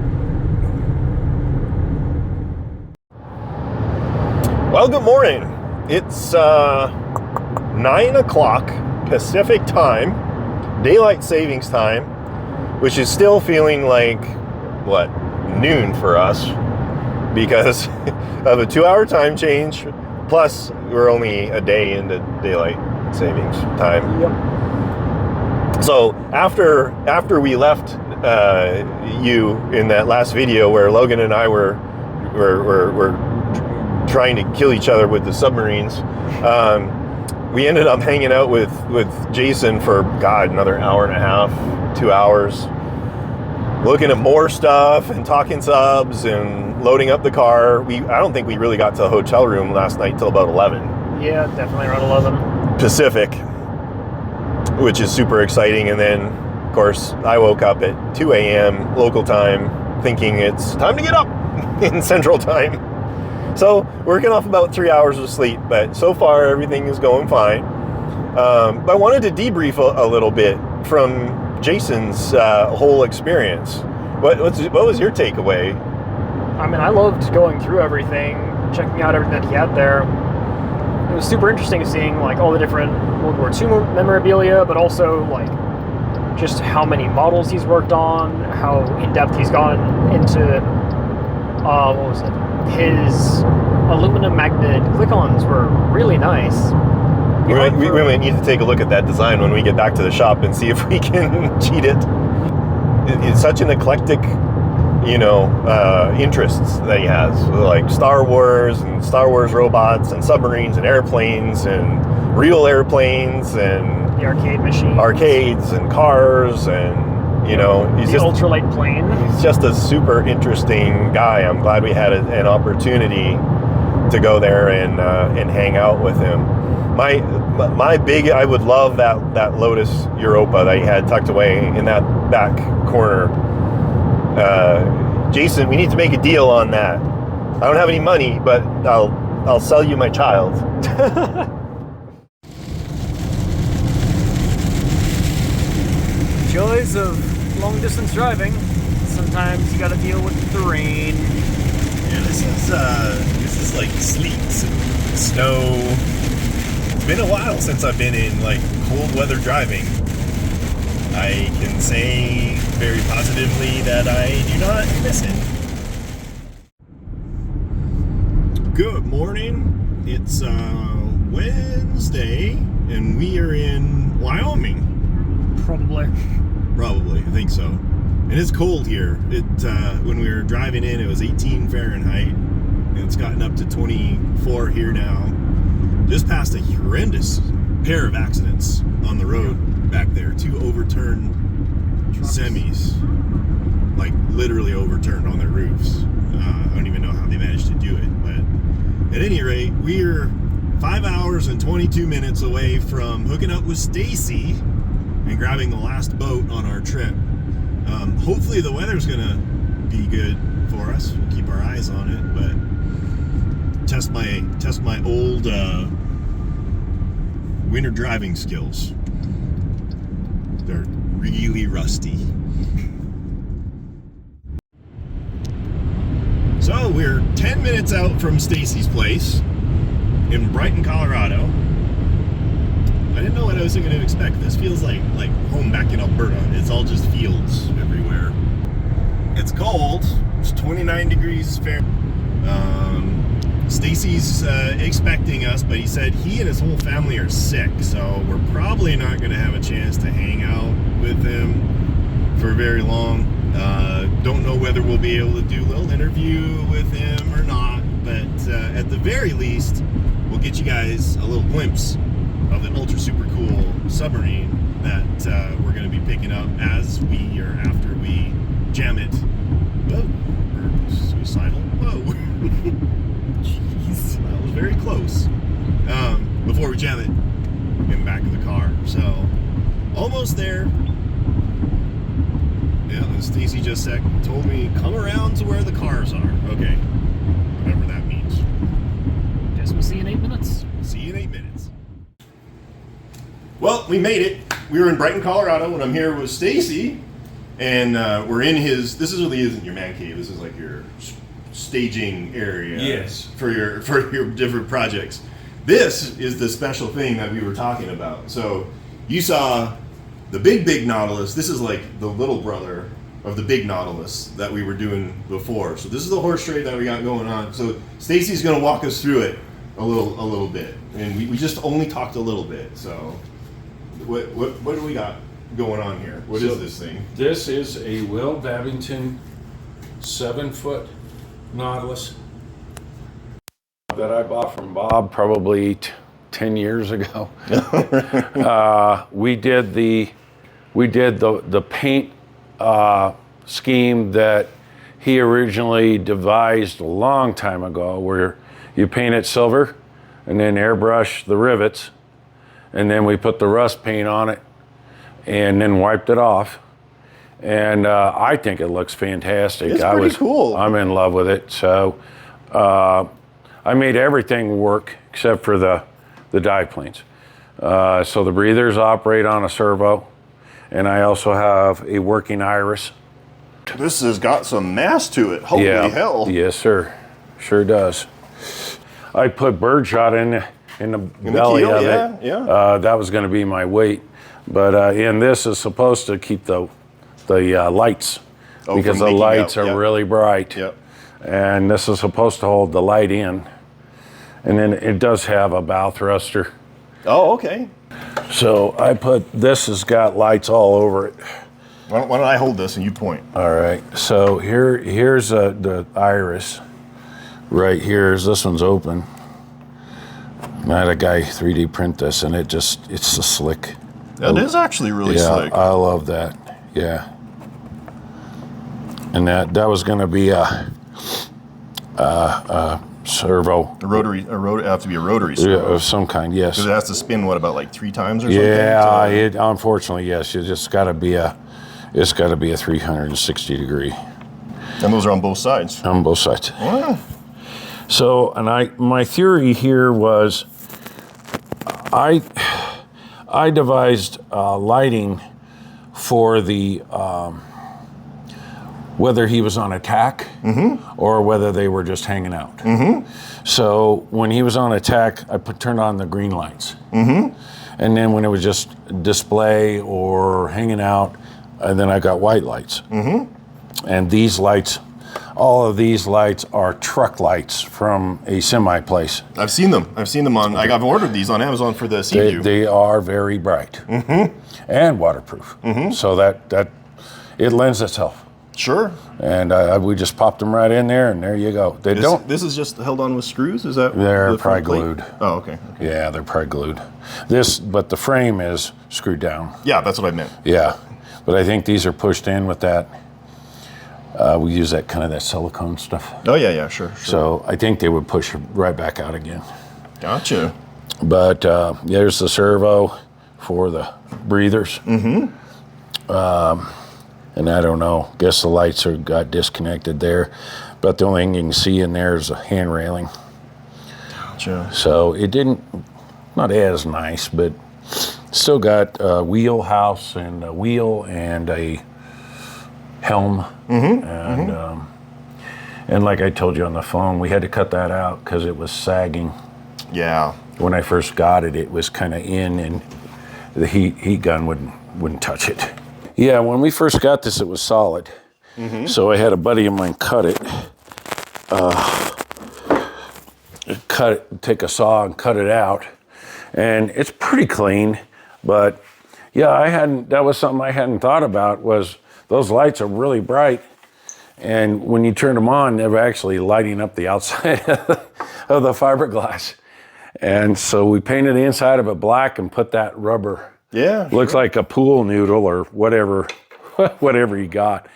Speaker 1: Well, good morning. It's 9 o'clock Pacific time, daylight savings time, which is still feeling like, what, noon for us, because of a 2-hour time change, plus we're only a day into daylight savings time.
Speaker 2: Yep.
Speaker 1: So after we left you in that last video where Logan and I were trying to kill each other with the submarines, we ended up hanging out with Jason for another hour and a half, 2 hours, looking at more stuff and talking subs and loading up the car. I don't think we really got to the hotel room last night till about 11.
Speaker 2: Yeah, definitely around 11.
Speaker 1: Pacific, which is super exciting. And then, of course, I woke up at 2 a.m. local time thinking it's time to get up in Central Time. So, working off about 3 hours of sleep, but so far everything is going fine. But I wanted to debrief a little bit from Jason's whole experience. What was your takeaway?
Speaker 2: I mean, I loved going through everything, checking out everything that he had there. It was super interesting seeing all the different World War II memorabilia, but also just how many models he's worked on, how in depth he's gone into what was it? His aluminum magnet click-ons were really nice.
Speaker 1: We might need to take a look at that design when we get back to the shop and see if we can cheat it. It's such an eclectic, interests that he has, like Star Wars and Star Wars robots and submarines and airplanes and real airplanes and
Speaker 2: the arcade machine,
Speaker 1: arcades and cars, and he's
Speaker 2: the ultralight plane.
Speaker 1: He's just a super interesting guy. I'm glad we had an opportunity to go there and hang out with him. I would love that Lotus Europa that he had tucked away in that back corner. Jason, we need to make a deal on that. I don't have any money, but I'll sell you my child.
Speaker 2: Joys of long distance driving. Sometimes you got to deal with the rain.
Speaker 1: Yeah, this is like sleet and snow. It's been a while since I've been in cold weather driving. I can say very positively that I do not miss it. Good morning. It's Wednesday, and we are in Wyoming.
Speaker 2: Probably,
Speaker 1: I think so. And it's cold here. When we were driving in, it was 18 Fahrenheit, and it's gotten up to 24 here now. Just passed a horrendous pair of accidents on the road back there. 2 overturned trucks. Semis, literally overturned on their roofs. I don't even know how they managed to do it, but at any rate, we're 5 hours and 22 minutes away from hooking up with Stacy and grabbing the last boat on our trip. Hopefully the weather's gonna be good for us. We'll keep our eyes on it, but test my old winter driving skills. They're really rusty. So we're 10 minutes out from Stacy's place in Brighton, Colorado. I didn't know what I was going to expect. This feels like home back in Alberta. It's all just fields everywhere. It's cold. It's 29 degrees Fahrenheit. Stacy's expecting us, but he said he and his whole family are sick, so we're probably not going to have a chance to hang out with him for very long. Don't know whether we'll be able to do a little interview with him or not, but at the very least, we'll get you guys a little glimpse of the ultra super cool submarine that we're going to be picking up as we or after we jam it. Whoa, we're suicidal. Whoa. Jeez, that was very close. Before we jam it in the back of the car. So, almost there. Yeah, and Stacy just told me, come around to where the cars are. Okay, whatever that means.
Speaker 2: Guess we'll see you in 8 minutes.
Speaker 1: See you in 8 minutes. Well, we made it. We were in Brighton, Colorado, and I'm here with Stacy, and we're in his. This really isn't your man cave. This is like your staging area.
Speaker 5: Yes.
Speaker 1: For your different projects. This is the special thing that we were talking about. So you saw the big Nautilus. This is like the little brother of the big Nautilus that we were doing before. So this is the horse trade that we got going on. So Stacy's going to walk us through it a little bit, and we just only talked a little bit. So what do we got going on here? What is this thing?
Speaker 5: This is a Will Babington 7-foot Nautilus that I bought from Bob probably 10 years ago. We did the paint scheme that he originally devised a long time ago, where you paint it silver and then airbrush the rivets, and then we put the rust paint on it and then wiped it off. And I think it looks fantastic.
Speaker 1: It's pretty cool.
Speaker 5: I'm in love with it. So I made everything work except for the dive planes. So the breathers operate on a servo, and I also have a working iris.
Speaker 1: This has got some mass to it. Holy hell.
Speaker 5: Yes, sir. Sure does. I put birdshot in the belly
Speaker 1: keel,
Speaker 5: of
Speaker 1: yeah,
Speaker 5: it.
Speaker 1: yeah.
Speaker 5: That was going to be my weight. But and this is supposed to keep the lights, because the lights are really bright.
Speaker 1: Yep.
Speaker 5: And this is supposed to hold the light in. And then it does have a bow thruster.
Speaker 1: Oh, okay.
Speaker 5: So I put, this has got lights all over it.
Speaker 1: Why don't I hold this and you point?
Speaker 5: All right. So here's the iris. Right here is, this one's open. I had a guy 3D print this, and it's so slick.
Speaker 1: It is actually really slick.
Speaker 5: I love that. Yeah. And that was going to be a servo.
Speaker 1: A rotary, have to be a rotary servo.
Speaker 5: Yeah, of some kind, yes.
Speaker 1: Because it has to spin, what, about like 3 times or something?
Speaker 5: Yeah, unfortunately, yes. It's got to be a 360 degree.
Speaker 1: And those are on both sides?
Speaker 5: On both sides.
Speaker 1: Wow.
Speaker 5: So, and my theory here was, I devised lighting for the whether he was on attack or whether they were just hanging out. So when he was on attack, I turned on the green lights. And then when it was just display or hanging out, and then I got white lights. And these lights, all of these lights are truck lights from a semi place.
Speaker 1: I've seen them. On, I've ordered these on Amazon for the Sea-View.
Speaker 5: They are very bright and waterproof. So that it lends itself.
Speaker 1: Sure.
Speaker 5: And we just popped them right in there, and there you go.
Speaker 1: This is just held on with screws? Is that?
Speaker 5: They're probably glued.
Speaker 1: Oh, okay.
Speaker 5: Yeah, they're probably glued. But the frame is screwed down.
Speaker 1: Yeah, that's what I meant.
Speaker 5: Yeah, but I think these are pushed in with that. We use that silicone stuff.
Speaker 1: Oh yeah, sure.
Speaker 5: So I think they would push right back out again.
Speaker 1: Gotcha.
Speaker 5: But there's the servo for the breathers. And I don't know, guess the lights got disconnected there. But the only thing you can see in there is a hand railing.
Speaker 1: Gotcha.
Speaker 5: So it not as nice, but still got a wheelhouse and a wheel and a helm. And like I told you on the phone, we had to cut that out because it was sagging.
Speaker 1: Yeah.
Speaker 5: When I first got it, it was kind of in, and the heat gun wouldn't touch it. Yeah, when we first got this, it was solid. So I had a buddy of mine cut it. take a saw and cut it out, and it's pretty clean. But yeah, that was something I hadn't thought about, was those lights are really bright, and when you turn them on, they're actually lighting up the outside of the fiberglass. And so we painted the inside of it black and put that rubber.
Speaker 1: Yeah,
Speaker 5: looks like a pool noodle or whatever you got,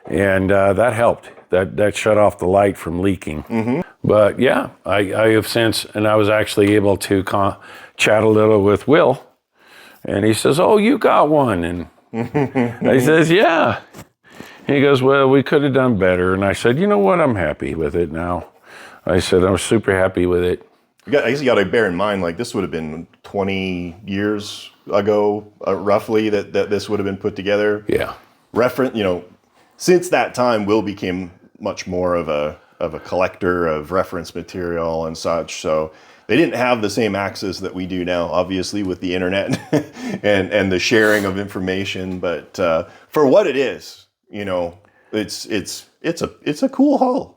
Speaker 5: and that helped. That shut off the light from leaking. Mm-hmm. But yeah, I have since, and I was actually able to chat a little with Will, and he says, "Oh, you got one," and I says, "Yeah." He goes, "Well, we could have done better," and I said, "You know what? I'm happy with it now." I said, "I'm super happy with it."
Speaker 1: I guess you got to bear in mind, like, this would have been 20 years ago, roughly, that this would have been put together.
Speaker 5: Yeah.
Speaker 1: Since that time, Will became much more of a collector of reference material and such. So they didn't have the same access that we do now, obviously, with the internet and the sharing of information. But for what it is, it's a cool hull.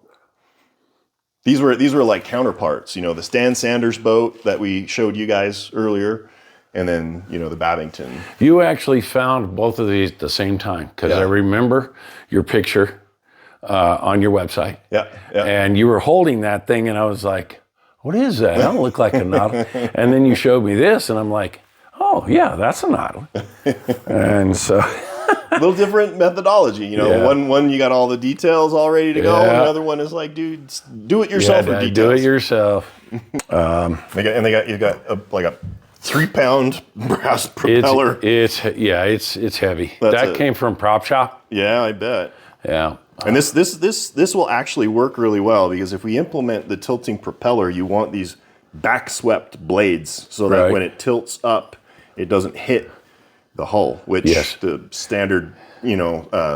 Speaker 1: These were like counterparts, the Stan Sanders boat that we showed you guys earlier, and then, the Babington.
Speaker 5: You actually found both of these at the same time, because I remember your picture on your website.
Speaker 1: Yeah.
Speaker 5: And you were holding that thing, and I was like, what is that? That don't look like a Nautilus. And then you showed me this, and I'm like, oh, yeah, that's a Nautilus. And so...
Speaker 1: A little different methodology, One you got all the details all ready to go. And another one is like, dude, do it yourself for details.
Speaker 5: Do it yourself.
Speaker 1: You got a 3-pound brass propeller.
Speaker 5: It's heavy. That came from Prop Shop.
Speaker 1: Yeah, I bet.
Speaker 5: Yeah.
Speaker 1: And this will actually work really well, because if we implement the tilting propeller, you want these back swept blades so that when it tilts up, it doesn't hit the hull, which the standard,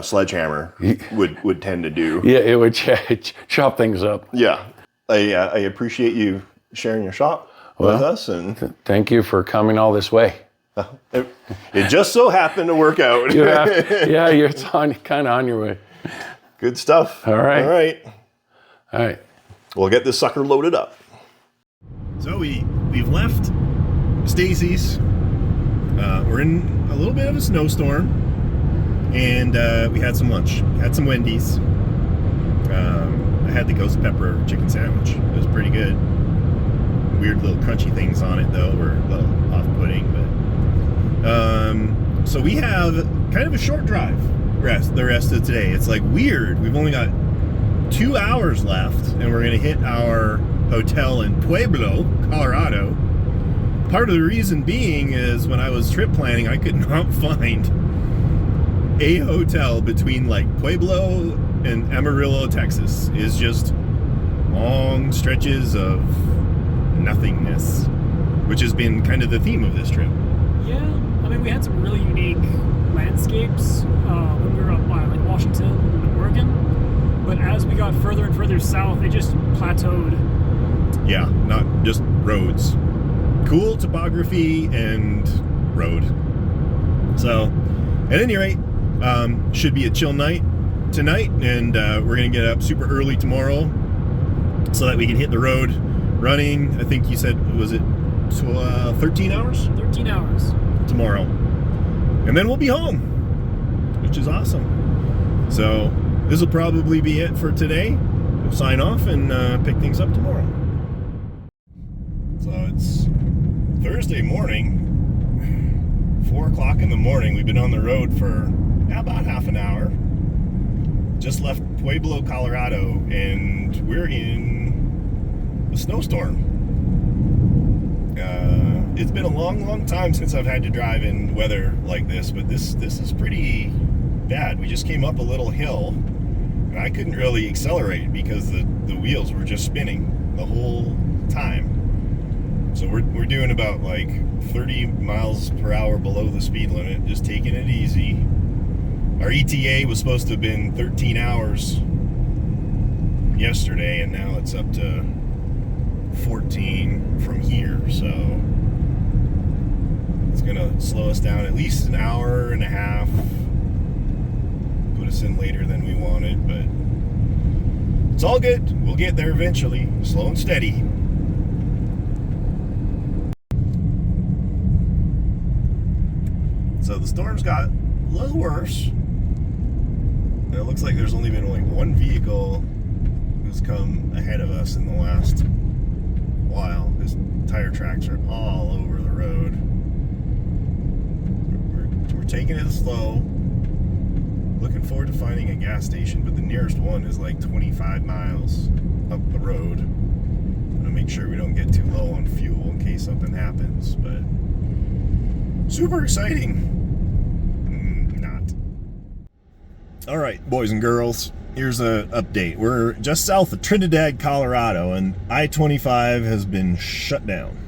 Speaker 1: sledgehammer would tend to do.
Speaker 5: Yeah, it would chop things up.
Speaker 1: Yeah, I appreciate you sharing your shop with us, and
Speaker 5: thank you for coming all this way.
Speaker 1: It just so happened to work out.
Speaker 5: You're kind of on your way.
Speaker 1: Good stuff.
Speaker 5: All right.
Speaker 1: We'll get this sucker loaded up. So we've left Stacy's. We're in a little bit of a snowstorm, and we had some lunch. Had some Wendy's. I had the ghost pepper chicken sandwich. It was pretty good. Weird little crunchy things on it, though, were a little off-putting. But so we have kind of a short drive the rest of today. It's like weird. We've only got 2 hours left, and we're going to hit our hotel in Pueblo, Colorado. Part of the reason being is when I was trip planning, I could not find a hotel between like Pueblo and Amarillo, Texas. Is just long stretches of nothingness, which has been kind of the theme of this trip.
Speaker 2: Yeah, I mean, we had some really unique landscapes when we were up by like Washington and Oregon, but as we got further and further south, it just plateaued.
Speaker 1: Yeah, not just roads. Cool topography and road. So, at any rate, should be a chill night tonight, and we're going to get up super early tomorrow so that we can hit the road running. I think you said, was it 13 hours?
Speaker 2: 13 hours.
Speaker 1: Tomorrow. And then we'll be home, which is awesome. So, this will probably be it for today. We'll sign off and pick things up tomorrow. So, it's Thursday morning, 4 o'clock in the morning. We've been on the road for about half an hour. Just left Pueblo, Colorado, and we're in a snowstorm. It's been a long time since I've had to drive in weather like this, but this is pretty bad. We just came up a little hill, and I couldn't really accelerate because the wheels were just spinning the whole time. So we're doing about like 30 miles per hour below the speed limit, just taking it easy. Our ETA was supposed to have been 13 hours yesterday, and now it's up to 14 from here, so it's gonna slow us down at least an hour and a half, put us in later than we wanted, but it's all good. We'll get there eventually, slow and steady. So the storm's got a little worse. And it looks like there's only been one vehicle who's come ahead of us in the last while. His tire tracks are all over the road. We're taking it slow. Looking forward to finding a gas station, but the nearest one is like 25 miles up the road. I'm gonna make sure we don't get too low on fuel in case something happens, but super exciting. Not. All right, boys and girls, here's an update. We're just south of Trinidad, Colorado, and I-25 has been shut down.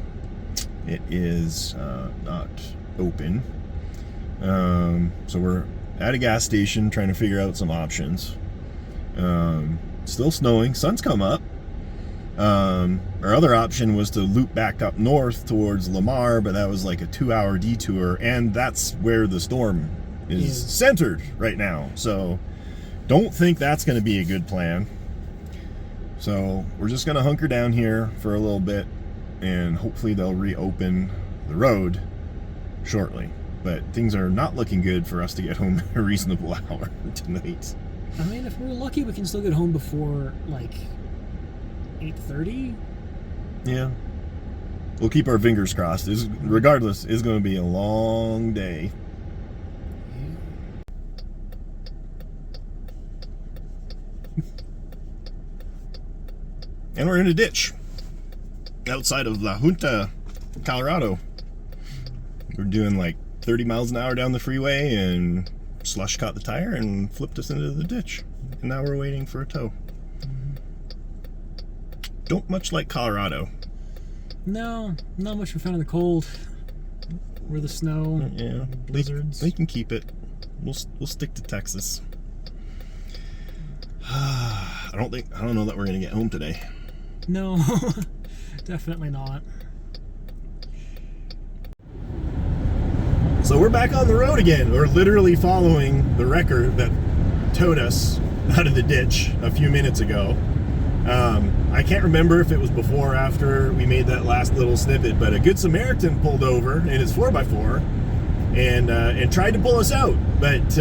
Speaker 1: It is not open. So we're at a gas station trying to figure out some options. Still snowing, sun's come up. Our other option was to loop back up north towards Lamar, but that was like a 2-hour detour, and that's where the storm is centered right now. So don't think that's going to be a good plan. So we're just going to hunker down here for a little bit, and hopefully they'll reopen the road shortly. But things are not looking good for us to get home at a reasonable hour tonight.
Speaker 2: I mean, if we're lucky, we can still get home before, like, 8:30?
Speaker 1: Yeah. We'll keep our fingers crossed. Regardless, it's going to be a long day. And we're in a ditch outside of La Junta, Colorado. We're doing like 30 miles an hour down the freeway, and slush caught the tire and flipped us into the ditch. And now we're waiting for a tow. Don't much like Colorado.
Speaker 2: No, not much for fun in the cold. Or the snow.
Speaker 1: Yeah,
Speaker 2: blizzards.
Speaker 1: They can keep it. We'll stick to Texas. I don't know that we're gonna get home today.
Speaker 2: No, definitely not.
Speaker 1: So we're back on the road again. We're literally following the wrecker that towed us out of the ditch a few minutes ago. I can't remember if it was before or after we made that last little snippet, but a Good Samaritan pulled over in his 4x4 and tried to pull us out. But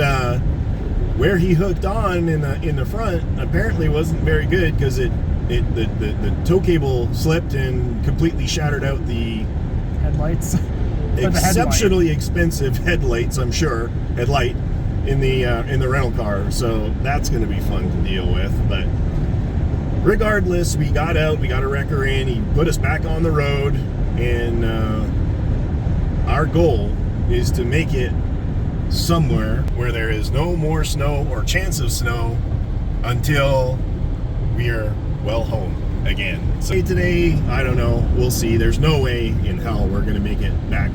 Speaker 1: where he hooked on in the front apparently wasn't very good, because the tow cable slipped and completely shattered out the
Speaker 2: Headlights.
Speaker 1: exceptionally expensive headlights, I'm sure, headlight in the rental car. So that's going to be fun to deal with. But regardless, we got out, we got a wrecker in, he put us back on the road, and our goal is to make it somewhere where there is no more snow or chance of snow until we are well home again. So today, I don't know, we'll see. There's no way in hell we're gonna make it back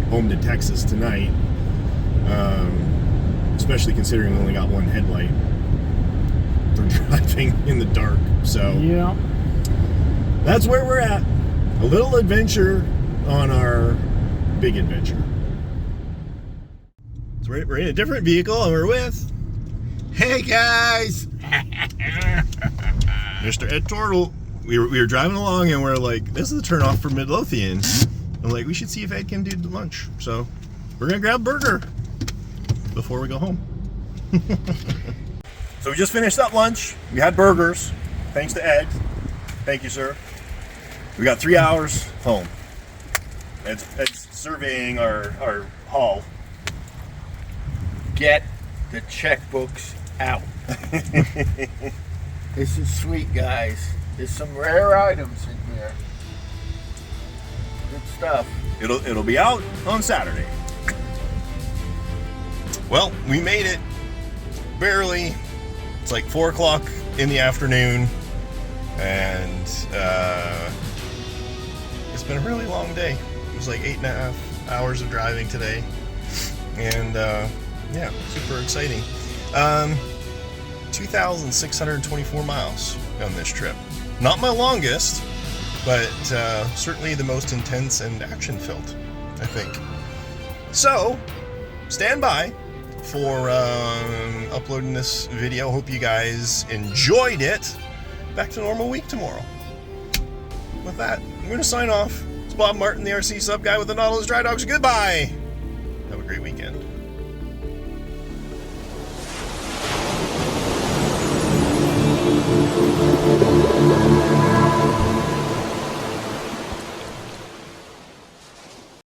Speaker 1: home to Texas tonight, especially considering we only got one headlight for driving in the dark. So
Speaker 2: yeah,
Speaker 1: that's where we're at. A little adventure on our big adventure. So we're in a different vehicle, and we're with, hey guys, Mr. Ed Tortle. We were driving along, and we're like, this is a turn off for Midlothian. I'm like, we should see if Ed can do the lunch. So we're gonna grab a burger before we go home. So we just finished up lunch. We had burgers, thanks to Ed. Thank you, sir. We got 3 hours home. Ed's surveying our haul.
Speaker 6: Get the checkbooks out. This is sweet, guys. There's some rare items in here. Good stuff.
Speaker 1: It'll be out on Saturday. Well, we made it. Barely. It's like 4 o'clock in the afternoon, and it's been a really long day. It was like 8.5 hours of driving today, and yeah, super exciting. 2,624 miles on this trip. Not my longest, but certainly the most intense and action-filled, I think. So, stand by for uploading this video. Hope you guys enjoyed it. Back to normal week tomorrow. With that, I'm going to sign off. It's Bob Martin, the RC Sub Guy with the Nautilus Dry Dogs. Goodbye. Have a great weekend.